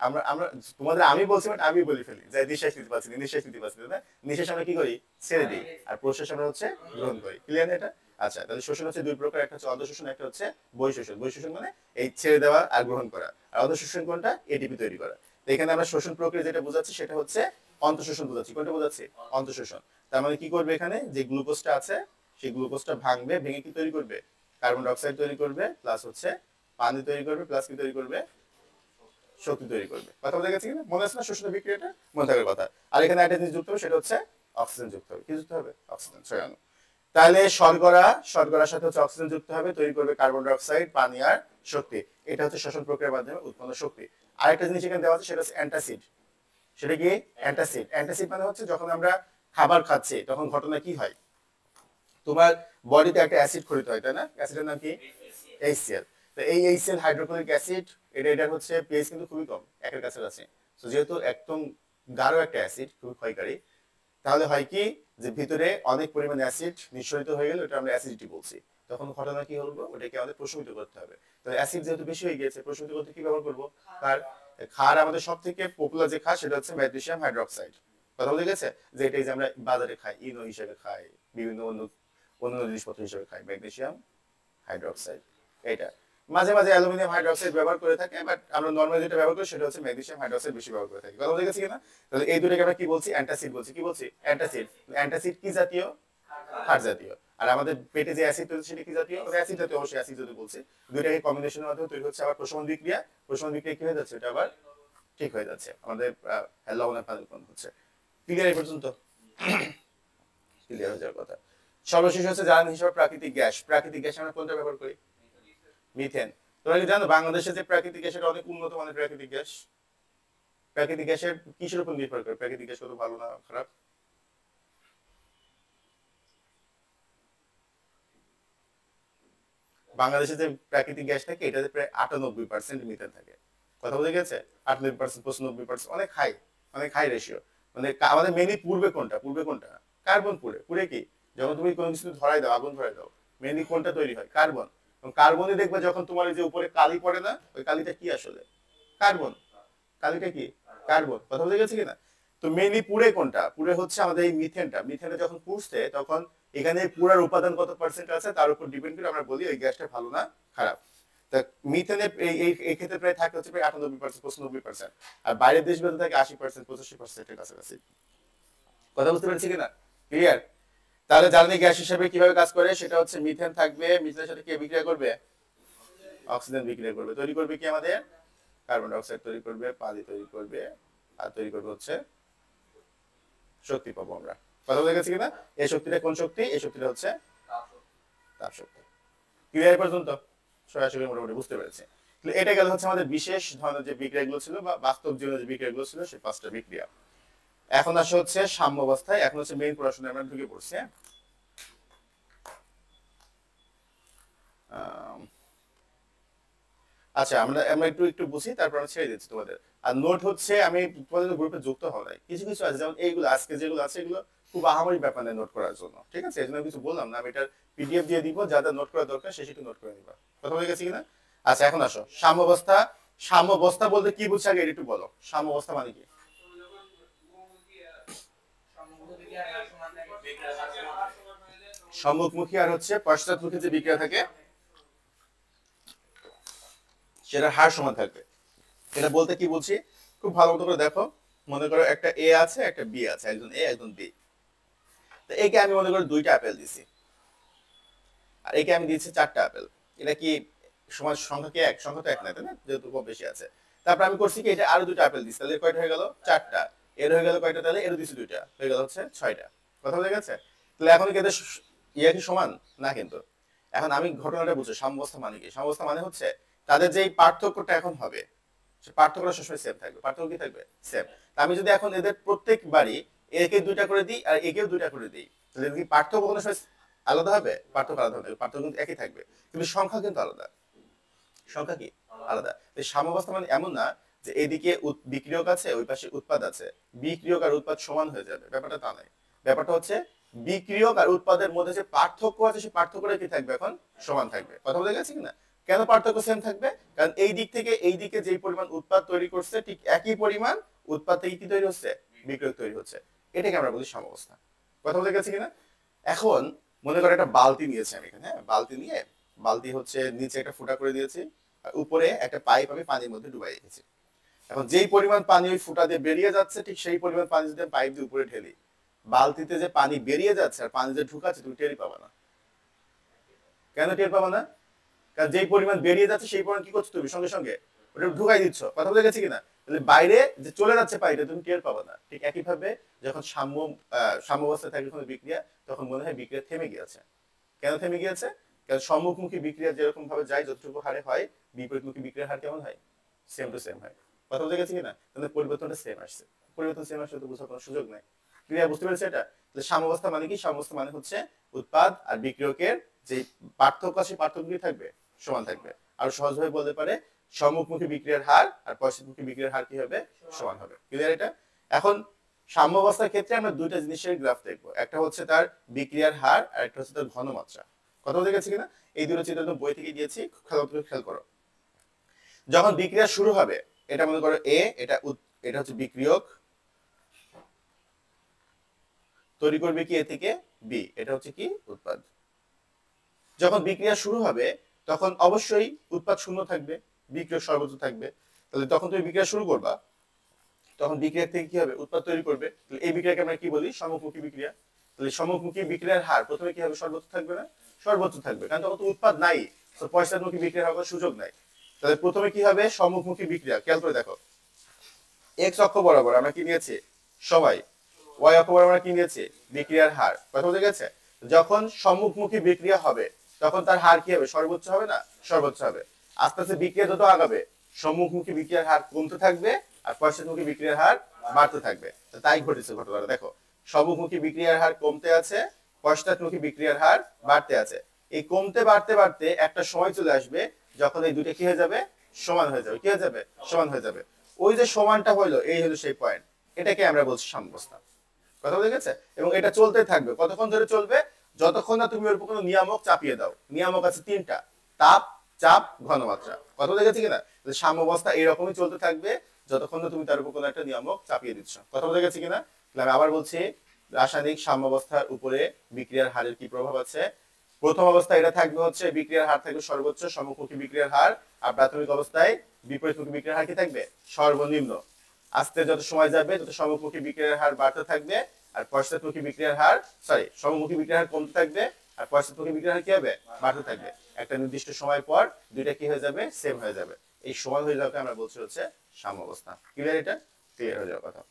আমরা আমরা তোমাদের আমি বলছি, বাট আমি বলে ফেলি যে নিঃশ্বাস নিতে পারছি না, নিঃশ্বাস নিতে পারছি না। নিঃশ্বাস আমরা কি করি? ছেড়ে দিই। আর প্রশ্বাস আমরা হচ্ছে গ্রহণ করি। ক্লিয়ার এটা? আচ্ছা, তাহলে শোষণ হচ্ছে দুই প্রকার, একটা হচ্ছে অন্তঃশোষণ, একটা হচ্ছে বহিঃশোষণ। বহিঃশোষণ মানে এই ছেড়ে দেওয়া আর গ্রহণ করা। আর অন্তঃশোষণ কোনটা? এটিপি তৈরি করা। তো এখানে আমরা শোষণ প্রক্রিয়া যেটা বোঝাচ্ছি সেটা হচ্ছে অন্তঃশোষণ বোঝাচ্ছি। কোনটা বোঝাচ্ছি? অন্তঃশোষণ। তার মানে কি করবে? এখানে যে গ্লুকোজটা আছে সেই গ্লুকোজটা ভাঙবে, ভেঙে কি তৈরি করবে? কার্বন ডাই অক্সাইড তৈরি করবে, প্লাস হচ্ছে পানি তৈরি করবে, প্লাস কি তৈরি করবে? শক্তি তৈরি করবে। কথা বলে গেছে কিনা? মনে আছে না শোষণের বিক্রিয়াটা? মনে থাকার কথা। আর এখানে একটা জিনিস যুক্ত হবে, সেটা হচ্ছে অক্সিজেন যুক্ত হবে। কি যুক্ত হবে? অক্সিজেন। ছড়ানো। তাহলে শর্করার সাথে হচ্ছে অক্সিজেন যুক্ত হবে, তৈরি করবে কার্বন ডাই অক্সাইড, পানি আর শক্তি। এটা হচ্ছে শ্বসন প্রক্রিয়ার মাধ্যমে উৎপন্ন শক্তি। আরেকটা জিনিস এখানে দেওয়া আছে, সেটা হচ্ছে অ্যান্টাসিড। সেটা কি? অ্যান্টাসিড। অ্যান্টাসিড মানে হচ্ছে যখন আমরা খাবার খাচ্ছি তখন ঘটনা কি হয়? তোমার বডিতে একটা অ্যাসিড ক্ষরিত হয়, তাই না? অ্যাসিডের নাম কি? HCl। তো এই HCl হাইড্রোক্লোরিক অ্যাসিড, এটার হচ্ছে পিএইচ কিন্তু খুবই কম, একের কাছে আছে। তো যেহেতু একদম গাঢ় একটা অ্যাসিড, খুবই ক্ষয়কারী, তাহলে হয় কি যে ভিতরে অনেক পরিমাণ অ্যাসিড নিঃসরিত হয়ে গেলে ওটা আমরা অ্যাসিডিটি বলছি। তখন ঘটনা কি হলো? ওটাকে আমাদের প্রশমিত করতে হবে। তো অ্যাসিড যেহেতু বেশি হয়ে গিয়েছে, প্রশমিত করতে কি ব্যবহার করবো? ক্ষার। ক্ষার আমাদের সব থেকে পপুলার যে ক্ষার সেটা হচ্ছে ম্যাগনেসিয়াম হাইড্রোক্সাইড। কথা বলে গেছে? যে এটাই যে আমরা বাজারে খাই, ইনো হিসেবে খাই, বিভিন্ন অন্য অন্য জিনিসপত্র হিসেবে খাই, ম্যাগনেসিয়াম হাইড্রোক্সাইড। এটা মাঝে মাঝে অ্যালুমিনিয়াম হাইড্রোক্সাইড ব্যবহার করে থাকে, বাট আমরা নরমালি যেটা ব্যবহার করি সেটা হচ্ছে ম্যাগনেসিয়াম হাইড্রোক্সাইড বেশি ব্যবহার করে থাকি। কথা বুঝে গেছে কিনা? তাহলে এই দুটোকে আমরা কি বলছি? অ্যান্টাসিড বলছি। কি বলছি? অ্যান্টাসিড। অ্যান্টাসিড কি জাতীয়? ক্ষার জাতীয়। আর আমাদের পেটে যে অ্যাসিড তৈরি সেটা কি জাতীয়? অ্যাসিড জাতীয়, অবশ্যই অ্যাসিড জাতীয় বলছি। দুইটাকে কম্বিনেশনের মাধ্যমে তৈরি হচ্ছে আবার প্রশমন বিক্রিয়া। প্রশমন বিক্রিয়া কি হয়ে যাচ্ছে? এটা আবার ঠিক হয়ে যাচ্ছে, আমাদের লবণের পানি উৎপন্ন হচ্ছে। ক্লিয়ার এই পর্যন্ত? ক্লিয়ার হয়ে যাওয়ার কথা। সর্বশেষ হচ্ছে জ্বালানি হিসেবে প্রাকৃতিক গ্যাস। প্রাকৃতিক গ্যাস আমরা কোনটা ব্যবহার করি? মিথেন। তোমরা কি জানো বাংলাদেশে যে প্রাকৃতিক গ্যাস এটা অনেক উন্নত মানের প্রাকৃতিক গ্যাস? প্রাকৃতিক গ্যাসের কিসের উপর নির্ভর করে প্রাকৃতিক গ্যাস কত ভালো না খারাপ? বাংলাদেশে যে প্রাকৃতিক গ্যাস থাকে এটাতে প্রায় 98% মিথেন থাকে। কথা বলে গেছে? 98%, 95%, অনেক হাই, অনেক হাই রেশিও। মানে আমাদের মেনলি পূর্বে কোনটা? পূর্বে কোনটা? কার্বন পুড়ে। পুড়ে কি? যখন তুমি কোনো কিছু ধরাই দাও, আগুন ধরাই দাও, মেনলি কোনটা তৈরি হয়? কার্বন। এবং কার্বনই দেখবে যখন তোমার এই যে উপরে কালি পড়ে না, ওই কালিটা কি আসলে? কার্বন। কালিটা কি? কার্বন। কথা বুঝে গেছে কিনা? তো মেইনলি পুড়ে কোনটা? পুড়ে হচ্ছে আমাদের এই মিথেনটা। মিথেনটা যখন পুড়ছে তখন এখানে পুরার উপাদান কত পার্সেন্ট আছে তার উপর ডিপেন্ড করে আমরা বলি ওই গ্যাসটা ভালো না খারাপ। তা মিথেনে এই ক্ষেত্রে প্রায় থাকে হচ্ছে প্রায় 98%, 95%। আর বাইরের দেশগুলোতে থাকে 80%, 85% এর কাছাকাছি। কথা বুঝতে পেরেছি কিনা? ক্লিয়ার? তাহলে জ্বালানি গ্যাস হিসেবে কিভাবে কাজ করে সেটা হচ্ছে মিথেন থাকবে, মিথেনের সাথে কি বিক্রিয়া করবে? অক্সিজেন বিক্রিয়া করবে। তৈরি করবে কি আমাদের? কার্বন ডাই অক্সাইড তৈরি করবে, পানি তৈরি করবে, আর তৈরি করবে হচ্ছে শক্তি পাবো আমরা। কথা বলে গেছে কিনা? এই শক্তিটা কোন শক্তি? এই শক্তিটা হচ্ছে তাপ শক্তি। ক্লিয়ার পর্যন্ত? সরাসরি মোটামুটি বুঝতে পেরেছে। এটা গেল হচ্ছে আমাদের বিশেষ ধরনের যে বিক্রিয়াগুলো ছিল বা বাস্তব জীবনের যে বিক্রিয়াগুলো ছিল সেই 5টা বিক্রিয়া। এখন আসে হচ্ছে সাম্য অবস্থায়। এখন হচ্ছে মেইন পড়াশোনায় আমরা ঢুকে পড়ছি। আচ্ছা, আমরা আমরা একটু একটু বুঝি, তারপর আমরা ছেড়ে দিচ্ছি তোমাদের। আর নোট হচ্ছে আমি তোমাদের গ্রুপে যুক্ত হওয়া নাই, কিছু কিছু আছে যেমন এইগুলো আজকে যেগুলো আছে এগুলো খুব আহামরি ব্যাপার নেই নোট করার জন্য, ঠিক আছে? এই জন্য কিছু বললাম না, আমি এটার পিডিএফ দিয়ে দিব, যা যা নোট করা দরকার সে সেটা নোট করে নিবা। কথা হয়ে গেছে কিনা? আচ্ছা, এখন আসো সাম্যাবস্থা। সাম্যাবস্থা বলতে কি বুঝছো আগে একটু বলো। সাম্যাবস্থা মানে কি? সম্মুখমুখী আর হচ্ছে পশ্চাৎমুখী যে বিক্রিয়া থাকে সেটা হার সমান থাকবে। এটা বলতে কি বলছি খুব ভালো মতো করে দেখো। মনে করো একটা এ আছে একটা বি আছে, একজন এ একজন বি। তো একে আমি মনে করো 2টা আপেল দিছি আর একে আমি দিয়েছি 4টা আপেল। এটা কি সমান সংখ্যা কি এক? সংখ্যা তো এক না, তাই না? যেহেতু কম বেশি আছে। তারপর আমি করছি কি এটা আরো 2টা আপেল দিছি, তাহলে কয়টা হয়ে গেল? 4টা। এর হয়ে গেল কয়টা? তাহলে এর দিছি 2টা, হয়ে গেল হচ্ছে 6টা। কথা বলে গেছে? তাহলে এখন কি এদের ইয়া কি সমান না? কিন্তু এখন আমি ঘটনাটা বুঝছি। সাম্যাবস্থা মানে কি? সাম্যাবস্থা মানে হচ্ছে তাদের যে পার্থক্যটা এখন হবে সে পার্থক্যটা সবসময় সেম থাকবে। পার্থক্য কি থাকবে? সেম। আমি যদি এখন এদের প্রত্যেকবারই একে 2টা করে দিই আর একেও 2টা করে দিই, তাহলে কি পার্থক্য কোনো সময় আলাদা হবে? পার্থক্য আলাদা হবে? পার্থক্য কিন্তু একই থাকবে, কিন্তু সংখ্যা কিন্তু আলাদা। সংখ্যা কি আলাদা? সাম্যাবস্থা মানে এমন না যে এদিকে বিক্রিয়ক আছে ওই পাশে উৎপাদ আছে, বিক্রিয়ক আর উৎপাদ সমান হয়ে যাবে, ব্যাপারটা তা নয়। ব্যাপারটা হচ্ছে বিক্রিয়ক আর উৎপাদের মধ্যে যে পার্থক্য আছে সেই পার্থক্যটা কি থাকবে? এখন সমান থাকবে। কথা বলে গেছে কিনা? কেন পার্থক্য সেম থাকবে? কারণ এই দিক থেকে এই দিকে যে পরিমাণ উৎপাদ তৈরি করছে ঠিক একই পরিমাণ উৎপাদ থেকে কি তৈরি হচ্ছে? বিক্রিয়ক তৈরি হচ্ছে। এটাকে আমরা বলি সাম্যাবস্থা। কথা বলে গেছে কিনা? এখন মনে করো একটা বালতি নিয়েছি আমি এখানে, হ্যাঁ? বালতি নিয়ে বালতি হচ্ছে নিচে একটা ফুটা করে দিয়েছি আর উপরে একটা পাইপ আমি পানির মধ্যে ডুবাই রেখেছি। এখন যেই পরিমাণ পানি ওই ফুটা দিয়ে বেরিয়ে যাচ্ছে ঠিক সেই পরিমাণ পানি যদি পাইপ দিয়ে উপরে ঢেলি, বালতিতে যে পানি বেরিয়ে যাচ্ছে আর পানি যে ঢুকাচ্ছে তুমি টেরই পাবা না। কেন টের পাবা না? কারণ যেই পরিমাণ বেরিয়ে যাচ্ছে সেই পরিমাণ কি করছো তুমি? সঙ্গে সঙ্গে ওটা ঢুকাই দিচ্ছ। কথা বলে গেছে কিনা? তাহলে বাইরে যে চলে যাচ্ছে পানিটা তুমি টের পাবা না। ঠিক একইভাবে যখন সাম্যাবস্থায় থাকে কোনো বিক্রিয়া তখন মনে হয় বিক্রিয়া থেমে গিয়েছে। কেন থেমে গিয়েছে? কারণ সম্মুখমুখী বিক্রিয়া যেরকম ভাবে যায় যতটুকু হারে হয়, বিপরীতমুখী বিক্রিয়ার হার কেমন হয়? সেম টু সেম হয়। কথা বলতে গেছি কিনা? তাহলে পরিবর্তনটা সেম আসছে। পরিবর্তন সেম আসলে তো বোঝার কোনো সুযোগ নাই। ক্লিয়ার? বুঝতে পেরেছে এটা? তাহলে সাম্যাবস্থা মানে কি? সাম্যাবস্থা মানে হচ্ছে উৎপাদ আর বিক্রিয়কের যে পার্থক্য আছে পার্থক্য কি থাকবে? সমান থাকবে। আর সহজভাবে বলতে পারে সম্মুখমুখী বিক্রিয়ার হার আর পশ্চাৎমুখী বিক্রিয়ার হার কি হবে? সমান হবে। ক্লিয়ার এটা? এখন সাম্যাবস্থার ক্ষেত্রে আমরা 2টা জিনিসের গ্রাফ দেখবো। একটা হচ্ছে তার বিক্রিয়ার হার আর একটা হচ্ছে তার ঘনমাত্রা। কথা বলতে গেছে কিনা? এই দুটো চিত্র বই থেকে দিয়েছি, খেয়াল করো। যখন বিক্রিয়া শুরু হবে, এটা মনে করো এ, এটা হচ্ছে বিক্রিয়ক তৈরি করবে কি এ থেকে বি, এটা হচ্ছে কি উৎপাদ। যখন বিক্রিয়া শুরু হবে তখন অবশ্যই উৎপাদ শূন্য থাকবে, বিক্রিয়ক সর্বোচ্চ থাকবে। তাহলে তখন তুমি বিক্রিয়া শুরু করবা, তখন বিক্রিয়া থেকে কি হবে, উৎপাদ তৈরি করবে। তাহলে এই বিক্রিয়াকে আমরা কি বলি, সম্মুখমুখী বিক্রিয়া। তাহলে সম্মুখমুখী বিক্রিয়ার হার প্রথমে কি হবে, সর্বোচ্চ থাকবে না, সর্বোচ্চ থাকবে, কারণ তখন তো উৎপাদ নাই, তো পশ্চাৎমুখী বিক্রিয়া হওয়ার সুযোগ নাই। তাহলে প্রথমে কি হবে, সম্মুখমুখী বিক্রিয়া। খেয়াল করে দেখো, এক্স অক্ষ বরাবর আমরা কি নিয়েছি, সময়, ওয়াই অক্ষ বরাবর আমরা কি নিয়েছি, বিক্রিয়ার হার। কথা বলতে গেছে, যখন সম্মুখমুখী বিক্রিয়া হবে তখন তার হার কি হবে, সর্বোচ্চ হবে না, সর্বোচ্চ হবে। আস্তে আস্তে বিক্রিয়া যত আগাবে সম্মুখমুখী বিক্রিয়ার হার কমতে থাকবে আর পশ্চাৎমুখী বিক্রিয়ার হার বাড়তে থাকবে। তাই ঘটেছে ঘটনাটা দেখো, সম্মুখমুখী বিক্রিয়ার হার কমতে আছে, পশ্চাৎমুখী বিক্রিয়ার হার বাড়তে আছে। এই কমতে বাড়তে বাড়তে একটা সময় চলে আসবে যখন এই দুটো কি হয়ে যাবে, সমান হয়ে যাবে। কি হয়ে যাবে, সমান হয়ে যাবে। ওই যে সমানটা হলো, এই হলো সেই পয়েন্ট, এটাকে আমরা বলছি সাম্যাবস্থা। কথা বলে গেছে। এবং এটা চলতে থাকবে, কতক্ষণ ধরে চলবে, যতক্ষণ না তুমি ওর উপর কোনো নিয়ামক চাপিয়ে দাও। নিয়ামক আছে তিনটা, তাপ, চাপ, ঘনমাত্রা। কথা বলে গেছে কিনা, সাম্যাবস্থা এরকমই চলতে থাকবে যতক্ষণ না তুমি তার উপর কোনো একটা নিয়ামক চাপিয়ে দিচ্ছ। কথা বলে গেছে কিনা, আমি আবার বলছি, রাসায়নিক সাম্যাবস্থার উপরে বিক্রিয়ার হারের কি প্রভাব আছে। প্রথম অবস্থায় এটা থাকবে হচ্ছে বিক্রিয়ার হার থাকবে সর্বোচ্চ, সম্মুখমুখী বিক্রিয়ার হার। আর প্রাথমিক অবস্থায় বিপরীতমুখী বিক্রিয়ার হার কি থাকবে, সর্বনিম্ন। আস্তে যত সময় যাবে তত সম্মুখমুখী বিক্রিয়ার হার বাড়তে থাকবে আর পশ্চাৎমুখী বিক্রিয়ার হার, সম্মুখী বিক্রিয়ার হার কমতে থাকবে আর পশ্চাৎমুখী বিক্রিয়ার হার কি হবে, বাড়তে থাকবে। একটা নির্দিষ্ট সময় পর দুইটা কি হয়ে যাবে, সেম হয়ে যাবে। এই সময় হয়ে যাওয়াকে আমরা বলছি হচ্ছে সাম্যাবস্থা। ক্লিয়ার, এটা ক্লিয়ার হয়ে যাওয়ার কথা।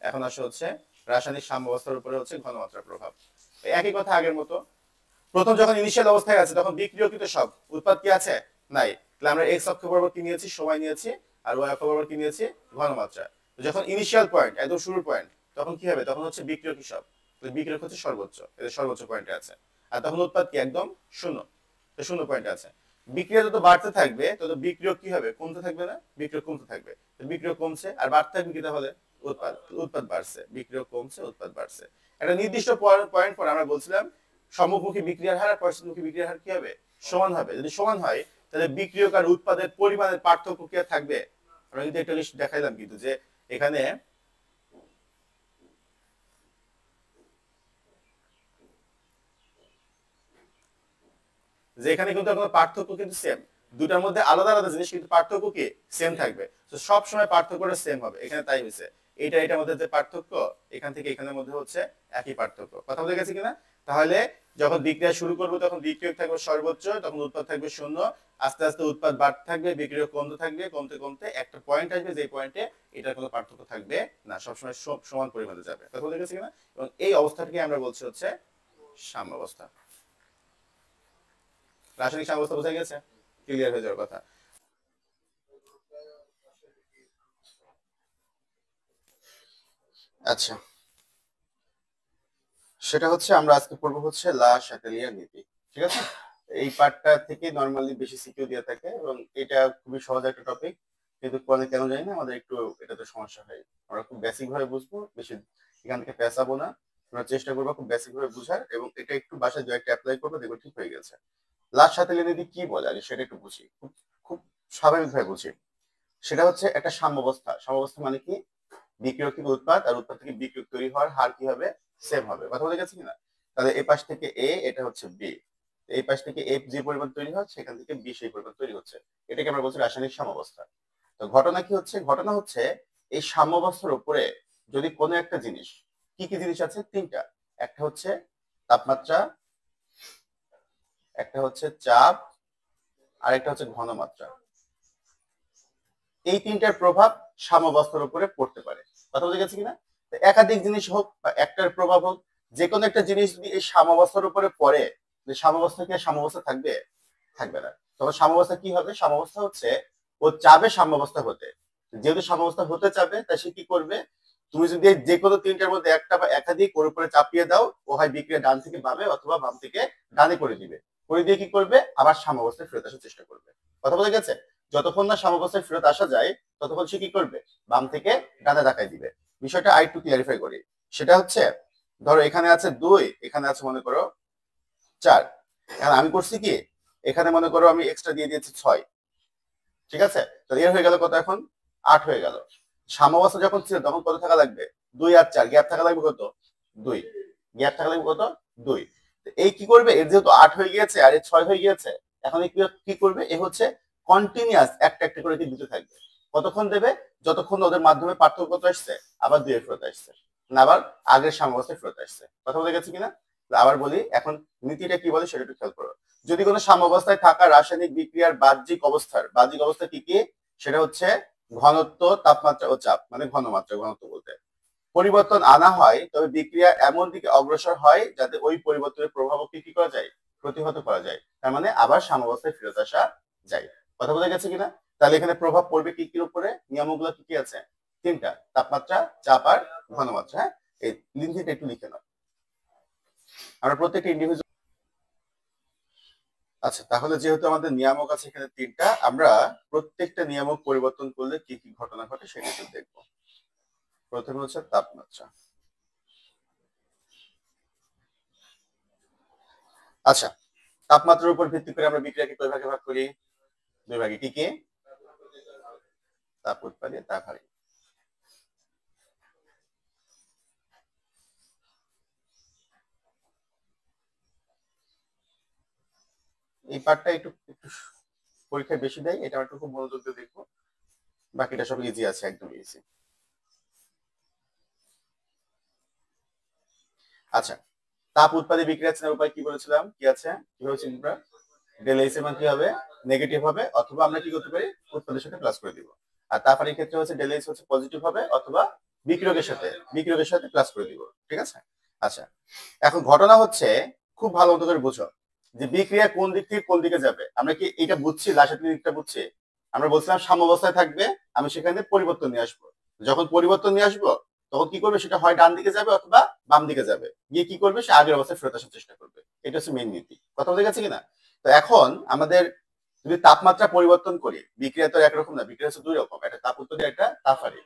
এখন আসে হচ্ছে রাসায়নিক সাম্যাবস্থার উপরে হচ্ছে ঘনমাত্রার প্রভাব। একই কথা আগের মতো, প্রথম যখন ইনিশিয়াল অবস্থায় আছে তখন বিক্রিয়কৃত সব, উৎপাদ কি আছে, নাই। তাহলে আমরা এক্স অক্ষ বরাবর কি নিয়েছি, সময় নিয়েছি, আর ওয়াই অক্ষ বরাবর কি নিয়েছি, ঘনমাত্রা। যখন ইনিশিয়াল পয়েন্ট, একদম শুরুর পয়েন্ট, তখন কি হবে, তখন হচ্ছে বিক্রিয়ক সব। বিক্রিয়ক হচ্ছে সর্বোচ্চ, এদের সর্বোচ্চ পয়েন্টে আছে। আর তখন উৎপাদ কি, একদম শূন্য, শূন্য পয়েন্টে আছে। বিক্রিয়া যত বাড়তে থাকবে তত বিক্রিয়ক কি হবে, কমতে থাকবে না, বিক্রিয়ক কমতে থাকবে। বিক্রিয়ক কমছে আর বাড়তে থাকবে কি, তাহলে উৎপাদ, উৎপাদ বাড়ছে, বিক্রিয়ক কমছে, উৎপাদ বাড়ছে। একটা নির্দিষ্ট পয়েন্ট পর আমরা বলছিলাম সম্মুখমুখী বিক্রিয়ার হার আর পশ্চাৎমুখী বিক্রিয়ার হার কি হবে, সমান হবে। যদি সমান হয় তাহলে বিক্রিয়ক আর উৎপাদের পরিমাণের পার্থক্য কি থাকবে। আমরা কিন্তু একটা লিস্ট দেখাইলাম কিন্তু, যে এখানে কিন্তু কোনো পার্থক্য কিন্তু সেম, দুটার মধ্যে আলাদা আলাদা জিনিস কিন্তু পার্থক্য কি সেম থাকবে। তো সব সময় পার্থক্যটা সেম হবে, এখানে তাই হয়েছে। এটার মধ্যে যে পার্থক্য, এখান থেকে এখানের মধ্যে হচ্ছে একই পার্থক্য। কথা বলে গেছে কিনা। তাহলে যখন বিক্রিয়া শুরু করবো তখন বিক্রিয়ক থাকবে সর্বোচ্চ, তখন উৎপাদ থাকবে শূন্য। আস্তে আস্তে উৎপাদ বাড়তে থাকবে, বিক্রিয়ক কমতে থাকবে, কমতে কমতে একটা পয়েন্ট আসবে যে পয়েন্টে এটার কোনো পার্থক্য থাকবে না, সবসময় সমান পরিমাণে যাবে। কথা বলে গেছে কিনা। এবং এই অবস্থাটাকে আমরা বলছি হচ্ছে সাম্যাবস্থা। রাসায়নিক সাম্যাবস্থা বোঝা গেছে, ক্লিয়ার হয়ে যাওয়ার কথা। আচ্ছা, সেটা হচ্ছে আমরা আজকে পড়বো হচ্ছে লা শাতেলিয়ার নীতি। ঠিক আছে, এই পার্টটা থেকে নরমালি বেশি সিকিউ দিয়ে থাকে এবং এটা খুবই সহজ একটা টপিক, কিন্তু কেন জানি না আমাদের একটু এটাতে সমস্যা হয়। আমরা খুব বেসিক ভাবে বুঝবো, বেশি এখান থেকে পেঁচাবো না। আমরা চেষ্টা করবো খুব বেসিক ভাবে বুঝার, এবং এটা একটু বাসায় দু একটা অ্যাপ্লাই করবো, দেখবো ঠিক হয়ে গেছে। লা শাতেলিয়ার নীতি কি বলে আগে সেটা একটু বুঝি, খুব খুব স্বাভাবিক ভাবে বুঝি। সেটা হচ্ছে একটা সাম্যাবস্থা। সাম্যাবস্থা মানে কি, বিক্রিয়ক থেকে উৎপাদ আর উৎপাদ থেকে বিক্রিয়ক তৈরি হওয়ার হার কি হবে, সেম হবে। কথা বলে গেছে কিনা। তাহলে এই পাশ থেকে এ, এটা হচ্ছে বি, এই পাশ থেকে এ যে পরিমাণ তৈরি হয় সেখান থেকে বি সেই পরিমাণ তৈরি হচ্ছে। এটাকে আমরা বলছি রাসায়নিক সাম্যাবস্থা। তো ঘটনা কি হচ্ছে, ঘটনা হচ্ছে এই সাম্যাবস্থার উপরে যদি কোনো একটা জিনিস, কি কি জিনিস আছে, তিনটা। একটা হচ্ছে তাপমাত্রা, একটা হচ্ছে চাপ, আর একটা হচ্ছে ঘনমাত্রা। এই তিনটার প্রভাব সাম্যাবস্থার উপরে পড়তে পারে। কথা বলে গেছে কিনা। একাধিক জিনিস হোক বা একটার প্রভাব হোক, যে কোনো একটা জিনিস যদি এই সাম্যাবস্থার উপরে পড়ে, সাম্যাবস্থা কি সাম্যাবস্থা থাকবে, থাকবে না। তখন সাম্যাবস্থা কি হবে, সাম্যাবস্থা হচ্ছে ও চাবে সাম্যাবস্থা হতে। যেহেতু সাম্যাবস্থা হতে চাবে তাই সে কি করবে, তুমি যদি যে কোনো তিনটার মধ্যে একটা বা একাধিক ওর উপরে চাপিয়ে দাও, ও হয় বিক্রিয়া ডান থেকে বামে অথবা বাম থেকে ডানে করে দিবে। করে দিয়ে কি করবে, আবার সাম্যাবস্থায় ফেরত আসার চেষ্টা করবে। কথা বলে গেছে। যতক্ষণ না সাম্যাবস্থায় ফেরত আসা যায় ততক্ষণ সে কি করবে, বাম থেকে ডানে ধাক্কায় দিবে। বিষয়টা আরেকটু ক্লিয়ারিফাই করি। সেটা হচ্ছে, ধরো এখানে আছে 2, এখানে আছে মনে করো 4। এখন আমি করছি কি, এখানে মনে করো আমি এক্সট্রা দিয়ে দিয়েছি 6। ঠিক আছে, তো এর হয়ে গেল কত, এখন 8 হয়ে গেল। সাম্যাবস্থা যখন ছিল তখন কত থাকা লাগবে, 2 আর 4 গ্যাপ থাকা লাগবে কত, 2 গ্যাপ থাকা লাগবে কত, 2। এই কি করবে, এর যেহেতু 8 হয়ে গিয়েছে আর এর 6 হয়ে গিয়েছে, এখন কি করবে, এ হচ্ছে কন্টিনিউয়াস একটা একটা করে দিতে থাকবে। কতক্ষণ দেবে? যতক্ষণ ওদের মাধ্যমে পার্থক্য কত আসছে, আবার 2 ফেরত আসছে, না আবার আগের সাম্যাবস্থায় ফেরত আসছে। কথা বলে গেছে কিনা? আবার বলি, এখন নীতিটা কি বলে সেটা একটু খেয়াল করো। যদি কোনো সাম্যাবস্থায় থাকা রাসায়নিক বিক্রিয়ার বাহ্যিক অবস্থা কি কি? সেটা হচ্ছে ঘনত্ব, তাপমাত্রা ও চাপ, মানে ঘনমাত্রা, ঘনত্ব বলতে পরিবর্তন আনা হয়, তবে বিক্রিয়া এমন দিকে অগ্রসর হয় যাতে ওই পরিবর্তনের প্রভাবকে কি করা যায়, প্রতিহত করা যায়। তার মানে আবার সাম্যাবস্থায় ফেরত আসা যায়। কথা বলে গেছে কিনা? তাহলে এখানে প্রভাব পড়বে কি কির উপরে? নিয়মগুলো কি কি আছে? 3টা, তাপমাত্রা, চাপ আর ঘনমাত্রা। হ্যাঁ, এই লিঙ্কটা একটু লিখে নাও, আমরা প্রত্যেকটা ইন্ডিভিজুয়াল। আচ্ছা, তাহলে যেহেতু আমাদের নিয়ামক আছে এখানে 3টা, আমরা প্রত্যেকটা নিয়ামক পরিবর্তন করলে কি কি ঘটনা ঘটে সেটা একটু দেখবো। প্রথমে হচ্ছে তাপমাত্রা। আচ্ছা, তাপমাত্রার উপর ভিত্তি করে আমরা বিক্রিয়াকে কয় ভাগে ভাগ করি? 2 ভাগে। কি কি? তাপ উৎপাদী, তাপ হারি। এই পার্টটা একটু একটু পরীক্ষায় বেশি দেয়, এটা একটু খুব মনোযোগ দিয়ে দেখবো, বাকিটা সব ইজি আছে, একদম ইজি। আচ্ছা, তাপ উৎপাদী বিক্রিয়া চেনার উপায় কি বলেছিলাম? কি আছে, কি হয়েছে? আমরা ডেল এইচ এর মান কি হবে? নেগেটিভ হবে, অথবা আমরা কি করতে পারি? উৎপাদের সাথে প্লাস করে দিব। আর তাপ হারির ক্ষেত্রে হচ্ছে ডেল এইচ হচ্ছে পজিটিভ হবে, অথবা বিক্রিয়কের সাথে প্লাস করে দিব। ঠিক আছে? আচ্ছা, এখন ঘটনা হচ্ছে, খুব ভালো মতো করে বুঝো যে বিক্রিয়া কোন দিক থেকে কোন দিকে যাবে। আমরা কি এটা বুঝছি? লাসের দিকটা বুঝছি? আমরা বলছিলাম সাম্যাবস্থায় থাকবে, আমি সেখানে পরিবর্তন নিয়ে আসবো। যখন পরিবর্তন নিয়ে আসবো, তখন কি করবে? সেটা হয় ডান দিকে যাবে অথবা বাম দিকে যাবে, গিয়ে কি করবে? সে আগের অবস্থায় ফেরত আসার চেষ্টা করবে। এটা হচ্ছে মেইন নীতি। কথা বলতে গেছে কিনা? তো এখন আমাদের যদি তাপমাত্রা পরিবর্তন করি, বিক্রিয়া তো একরকম না, বিক্রিয়া হচ্ছে 2 রকম, একটা তাপ উৎপাদী, একটা তাপ হারি।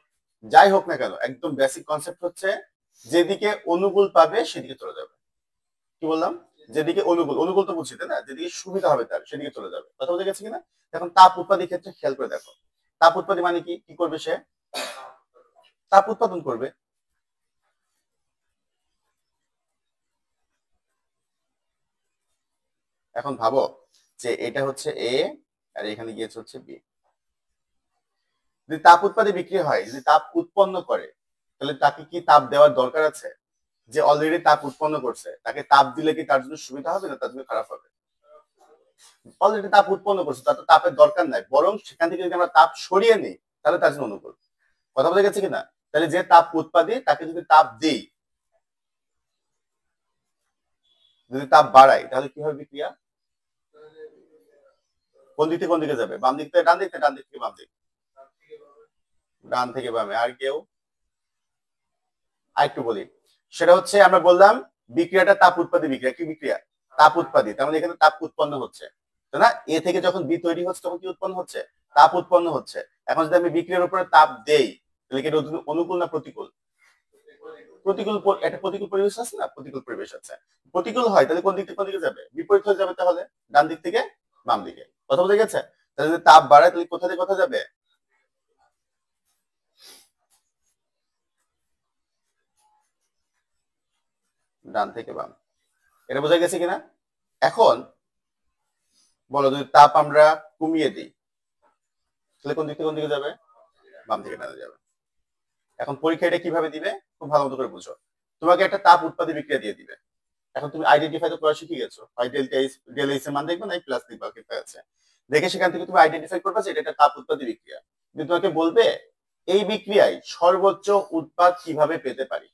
যাই হোক না কেন, একদম বেসিক কনসেপ্ট হচ্ছে যেদিকে অনুকূল পাবে সেদিকে চলে যাবে। কি বললাম? যেদিকে অনুকূল, অনুকূল তো বুঝছি তাই না, যেদিকে সুবিধা হবে তার সেদিকে চলে যাবে। কথা বলতে গেছে কিনা? এখন তাপ উৎপাদীর ক্ষেত্রে খেয়াল করে দেখো, তাপ উৎপাদী মানে কি কি করবে? সে তাপ উৎপাদন করবে। এখন ভাবো যে এটা হচ্ছে এ, আর এখানে গিয়েছে হচ্ছে বি। যদি তাপ উৎপাদী বিক্রি হয়, যদি তাপ উৎপন্ন করে, তাহলে তাকে কি তাপ দেওয়ার দরকার আছে? যে অলরেডি তাপ উৎপন্ন করছে, তাকে তাপ দিলে কি তার জন্য সুবিধা হবে না তার জন্য খারাপ হবে? অলরেডি তাপ উৎপন্ন করছে, তার তো তাপের দরকার নাই, বরং সেখান থেকে যদি আমরা তাপ সরিয়ে নিই তাহলে তার জন্য অনুকূল। কথা বলে গেছে কিনা? তাহলে যে তাপ উৎপাদী তাকে যদি তাপ দিই, যদি তাপ বাড়াই, তাহলে কি হবে বিক্রিয়া? কোন দিক থেকে কোন দিকে যাবে? বাম দিক থেকে ডান দিক, ডান দিক থেকে বাম দিক? ডান থেকে বামে। আর কেউ? আরেকটু বলি, সেটা হচ্ছে আমরা বললাম বিক্রিয়াটা তাপ উৎপাদী বিক্রিয়া। কি বিক্রিয়া? তাপ উৎপাদী। তার মানে এখানে তাপ উৎপন্ন হচ্ছে, তাই না? এ থেকে যখন বি তৈরি হচ্ছে তখন কি উৎপন্ন হচ্ছে? তাপ উৎপন্ন হচ্ছে। এখন যদি আমি বিক্রিয়ার উপরে তাপ দেই, তাহলে কি এটা অনুকূল না প্রতিকূল? প্রতিকূল। একটা প্রতিকূল পরিবেশ আছে না, প্রতিকূল পরিবেশ আছে। প্রতিকূল হয় তাহলে কোন দিক থেকে কোন দিকে যাবে? বিপরীত হয়ে যাবে, তাহলে ডান দিক থেকে বাম দিকে। কথা বলতে গেছে? তাহলে যদি তাপ বাড়ায় তাহলে কোথা থেকে কোথা যাবে? ডান থেকে বাম। এটা বোঝা গেছে কিনা? এখন বলো, যদি তাপ আমরা কমিয়ে দিই তাহলে কোন দিক থেকে কোন দিকে যাবে? বাম থেকে ডানে যাবে। এখন পরীক্ষা এটা কিভাবে দিবে খুব ভালো মতো করে বুঝো। তোমাকে একটা তাপ উৎপাদী বিক্রিয়া দিয়ে দিবে। এখন তুমি আইডেন্টিফাই তো করা শিখে গেছো, হয় ডেল এইচ এর মান দেখবে, না প্লাস লিখবা, কি আছে দেখে সেখান থেকে তুমি আইডেন্টিফাই করবে যে এটা একটা তাপ উৎপাদী বিক্রিয়া। কিন্তু তোমাকে বলবে এই বিক্রিয়ায় সর্বোচ্চ উৎপাদ কিভাবে পেতে পারি।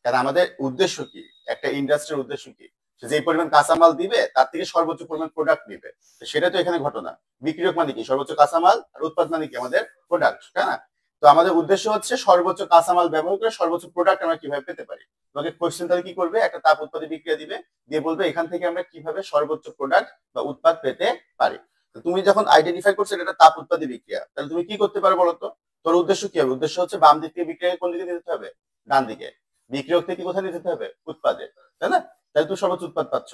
কারণ আমাদের উদ্দেশ্য কি, একটা ইন্ডাস্ট্রির উদ্দেশ্য কি? যে পরিমাণ কাঁচামাল দিবে তার থেকে সর্বোচ্চ পরিমাণ প্রোডাক্ট নিবে, সেটা তো এখানে ঘটনা। বিক্রিয়ক মানে কি? সর্বোচ্চ কাঁচামাল, আর উৎপাদ মানে কি? আমাদের প্রোডাক্ট, তাই না? তো আমাদের উদ্দেশ্য হচ্ছে সর্বোচ্চ কাঁচামাল ব্যবহার করে সর্বোচ্চ প্রোডাক্ট আমরা কিভাবে পেতে পারি। তোমাকে কোশ্চেন তাহলে কি করবে, একটা তাপ উৎপাদী বিক্রিয়া দিবে, দিয়ে বলবে এখান থেকে আমরা কিভাবে সর্বোচ্চ প্রোডাক্ট বা উৎপাদ পেতে পারি। তো তুমি যখন আইডেন্টিফাই করছো এটা তাপ উৎপাদী বিক্রিয়া, তাহলে তুমি কি করতে পারো বলতো? তোর উদ্দেশ্য কি হবে? উদ্দেশ্য হচ্ছে বাম দিক থেকে বিক্রিয়া কোন দিকে নিতে হবে? ডান দিকে। বিক্রিয়ক থেকে কোথায় নিয়ে যেতে হবে? উৎপাদে, তাই না? তাহলে তুমি সর্বোচ্চ উৎপাদ পাচ্ছ।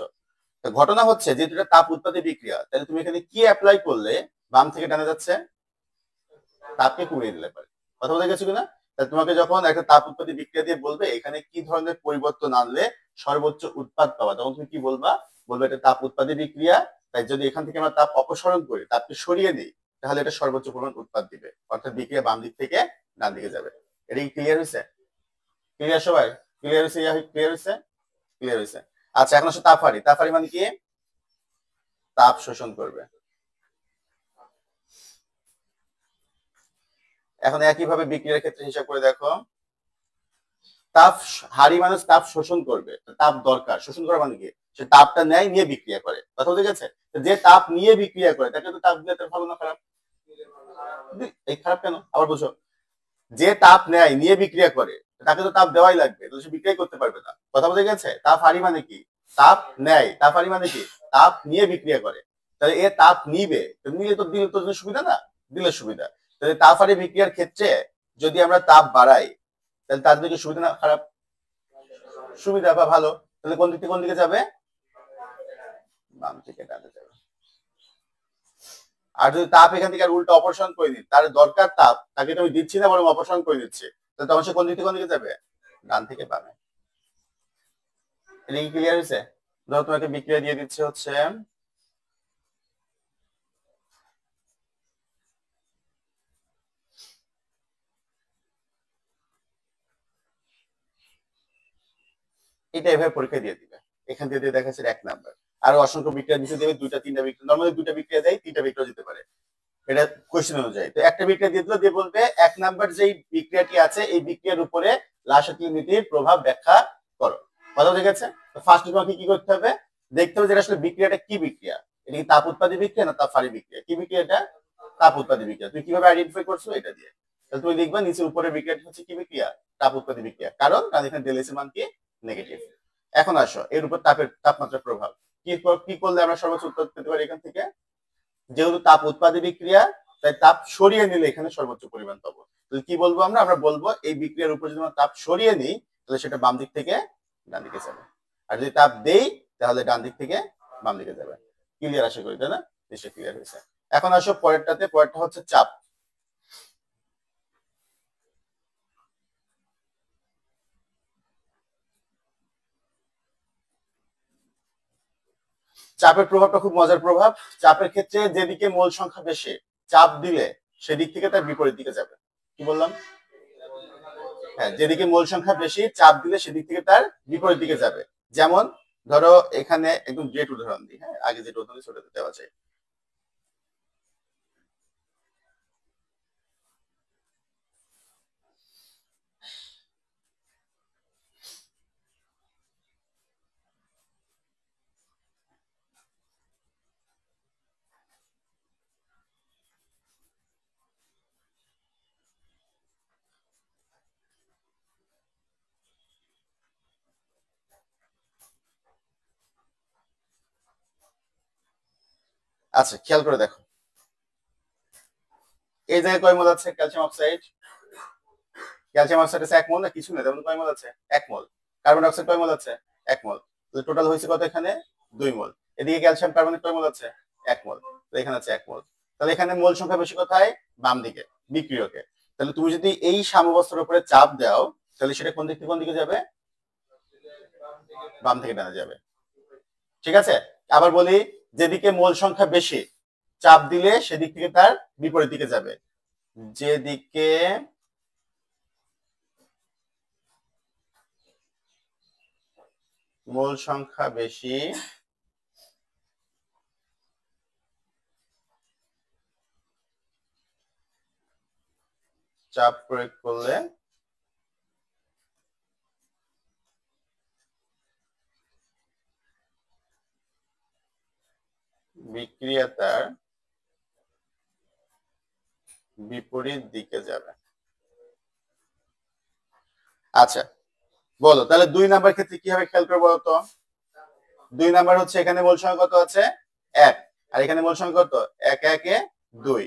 ঘটনা হচ্ছে যে এটা তাপ উৎপাদী বিক্রিয়া, তাহলে তুমি এখানে কি অ্যাপ্লাই করলে বাম থেকে ডানে যাচ্ছে? তাপকে কমিয়ে দিলে পারে। কথা বলতে গেছো কিনা? তাহলে তোমাকে যখন একটা তাপ উৎপাদী বিক্রিয়া দিয়ে বলবে এখানে কি ধরনের পরিবর্তন আনলে সর্বোচ্চ উৎপাদ পাওয়া, তখন তুমি কি বলবা? বলবে এটা তাপ উৎপাদী বিক্রিয়া, তাই যদি এখান থেকে আমরা তাপ অপসারণ করি, তাপকে সরিয়ে দিই, তাহলে এটা সর্বোচ্চ পরিমাণ উৎপাদ দিবে, অর্থাৎ বিক্রিয়া বাম দিক থেকে ডান দিকে যাবে। এটা কি ক্লিয়ার হয়েছে? ক্লিয়ার সবাই? ক্লিয়ার হয়েছে? ক্লিয়ার হয়েছে? ক্লিয়ার হয়েছে। আচ্ছা, এখন আসলে তাপহারি। তাপহারি মানে কি? তাপ শোষণ করবে। এখন একইভাবে বিক্রিয়ার ক্ষেত্রে হিসাব করে দেখো, তাপ হারি মানুষ তাপ শোষণ করবে, তাপ দরকার। শোষণ করা মানে কি? সে তাপটা নেয়, নিয়ে বিক্রিয়া করে। কথা বুঝে গেছে? যে তাপ নিয়ে বিক্রিয়া করে তাকে তো তাপ দিলে তার ভালো না খারাপ? এই খারাপ কেন? আবার বুঝো, যে তাপ নেয়, নিয়ে বিক্রিয়া করে, তাকে তো তাপ দেওয়াই লাগবে, তো সে বিক্রিয়া করতে পারবে না। কথা বুঝে গেছে? তাপ হারি মানে কি? তাপ নেয়। তাপ হারি মানে কি? তাপ নিয়ে বিক্রিয়া করে। তাহলে এ তাপ নিবে, নিলে তো দিলে তো সুবিধা না? দিলে সুবিধা। তাহলে তাপ হারি বিক্রিয়ার ক্ষেত্রে যদি আমরা তাপ বাড়াই, তাহলে তার দিকে সুবিধা না খারাপ? সুবিধা বা ভালো। তাহলে কোন দিক থেকে কোন দিকে যাবে? বাম থেকে ডানে যাবে। আর যদি তাপ এখান থেকে আর উল্টো অপসারণ করে দিই, তার দরকার তাপ, তাকে তো আমি দিচ্ছি না, বরং অপসারণ করে দিচ্ছি, তাহলে তখন সে কোন দিক থেকে কোন দিকে যাবে? ডান থেকে বামে। এটা কি ক্লিয়ার হয়েছে? ধরো তোমাকে বিক্রিয়া দিয়ে দিচ্ছে হচ্ছে এটা, এভাবে পরীক্ষা দিয়ে দিবে। এখান থেকে দিয়ে দেখাচ্ছে 1 নাম্বার। আর অসংখ্য বিক্রিয়া দিতে দেবে, 2টা 3টা বিক্রিয়া, নরমালি 2টা বিক্রিয়া দেয়, 3টা বিক্রিয়া দিতে পারে, এটা কোশ্চেন অনুযায়ী। তো একটা বিক্রিয়া দিয়ে দিল, দিয়ে বলবে 1 নাম্বার যেই বিক্রিয়াটি আছে এই বিক্রিয়ার উপরে লাসাতীয় নীতির প্রভাব ব্যাখ্যা করো। কথা বুঝে গেছে? তো ফার্স্ট তোমাকে কি করতে হবে? দেখতে হবে যে আসলে বিক্রিয়াটা কি বিক্রিয়া। এটা কি তাপ উৎপাদী বিক্রিয়া না তাপ হারি বিক্রিয়া? কি বিক্রিয়া এটা? তাপ উৎপাদী বিক্রিয়া। তুমি কিভাবে আইডেন্টিফাই করছো? এটা দিয়ে। তাহলে তুমি লিখবা নিচে উপরের বিক্রিয়াটি হচ্ছে কি বিক্রিয়া? তাপ উৎপাদী বিক্রিয়া। কারণ এখানে ডেল এর মান কি? নেগেটিভ। এখন আসো এর উপর তাপমাত্রার প্রভাব কি করলে আমরা সর্বোচ্চ উৎপাদ পেতে পারি এখান থেকে? যেহেতু তাপ উৎপাদী বিক্রিয়া, তাই তাপ সরিয়ে নিলে এখানে সর্বোচ্চ পরিমাণ পাবো। তাহলে কি বলবো আমরা? আমরা বলবো এই বিক্রিয়ার উপর যদি আমরা তাপ সরিয়ে নিই, তাহলে সেটা বাম দিক থেকে ডান দিকে যাবে। আর যদি তাপ দেই, তাহলে ডান দিক থেকে বাম দিকে যাবে। ক্লিয়ার আশা করি, তাই না? নিশ্চয়ই ক্লিয়ার হয়েছে। এখন আসো পরেরটাতে। পরেরটা হচ্ছে চাপ। চাপের প্রভাবটা খুব মজার প্রভাব। চাপের ক্ষেত্রে যেদিকে মোল সংখ্যা বেশি, চাপ দিলে সেদিক থেকে তার বিপরীত দিকে যাবে। কি বললাম? হ্যাঁ, যেদিকে মোল সংখ্যা বেশি, চাপ দিলে সেদিক থেকে তার বিপরীত দিকে যাবে। যেমন ধরো এখানে একদম গ্রেট উদাহরণ দিই, হ্যাঁ, আগে যেটা উদাহরণ ছোট দেওয়া যায়। আচ্ছা, খেয়াল করে দেখো, এই জায়গায় কয় মোল আছে ক্যালসিয়াম অক্সাইড? ক্যালসিয়াম অক্সাইড আছে 1 মোল, না কিছু না, তেমন কয় মোল আছে? 1 মোল। কার্বন ডাইঅক্সাইড কয় মোল আছে? 1 মোল। তাহলে টোটাল হয়েছে কত এখানে? 2 মোল। এদিকে ক্যালসিয়াম কার্বনেট কয় মোল আছে? 1 মোল। তো এখানে আছে 1 মোল। তাহলে এখানে মোল সংখ্যা বেশি কোথায়? বাম দিকে, বিক্রিয়কে। তাহলে তুমি যদি এই সাম্যাবস্থার উপরে চাপ দাও, তাহলে সেটা কোন দিক থেকে কোন দিকে যাবে? বাম থেকে ডানে যাবে। ঠিক আছে? আবার বলি, যেদিকে মোল সংখ্যা বেশি, চাপ দিলে সেদিক থেকে তার বিপরীত দিকে যাবে। যেদিকে মোল সংখ্যা বেশি, চাপ প্রয়োগ করলে বিক্রিয়া তার বিপরীত দিকে যাবে। আচ্ছা, বলো তাহলে 2 নাম্বার ক্ষেত্রে কি হবে খেয়াল করে বলো তো। 2 নাম্বার হচ্ছে এখানে মোল সংখ্যা কত আছে? 1, আর এখানে মোল সংখ্যা কত? 1 1 এ 2।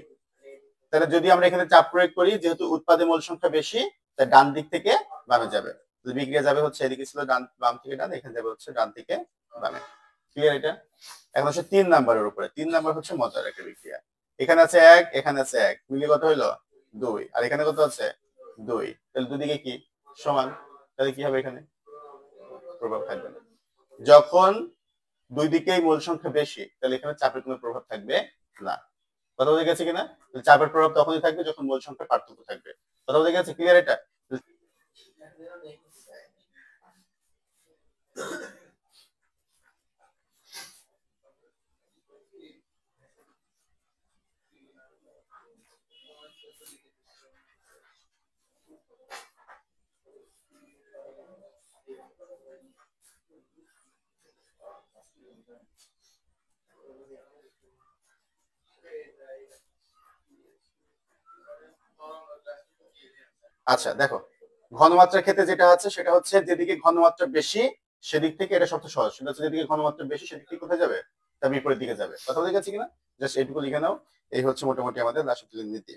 তাহলে যদি আমরা এখানে চাপ প্রয়োগ করি, যেহেতু উৎপাদে মোল সংখ্যা বেশি, তাই ডান দিক থেকে বামে যাবে। বিক্রিয়া যাবে হচ্ছে, এদিকে ছিল ডান, বাম থেকে ডান, এখানে যাবে হচ্ছে ডান থেকে বামে। ক্লিয়ার এটা? এখন হচ্ছে 3 নাম্বারের উপরে। 3 নাম্বার হচ্ছে মজার একটা বিক্রিয়া। এখানে আছে 1, এখানে আছে 1, মিলিয়ে কত হইলো? 2। আর এখানে কত আছে? 2। তাহলে দুদিকে কি সমান? তাহলে কি হবে? এখানে প্রভাব থাকবে না। যখন দুই দিকেই মোল সংখ্যা বেশি, তাহলে এখানে চাপের কোনো প্রভাব থাকবে না। কথা বোঝা গেছে কিনা? চাপের প্রভাব তখনই থাকবে যখন মোল সংখ্যার পার্থক্য থাকবে। কথা বোঝা গেছে, ক্লিয়ার এটা? আচ্ছা দেখো, ঘনমাত্রার ক্ষেত্রে যেটা আছে সেটা হচ্ছে যেদিকে ঘনমাত্রা বেশি সেদিক থেকে এটা সবচেয়ে সহজ। সেটা হচ্ছে যেদিকে ঘনমাত্রা বেশি সেদিক থেকে কোথায় যাবে? তার বিপরীত দিকে যাবে। কথা বোঝা গেছে কিনা? জাস্ট এইটুকু লিখে নাও। এই হচ্ছে মোটামুটি আমাদের রাশির নীতি।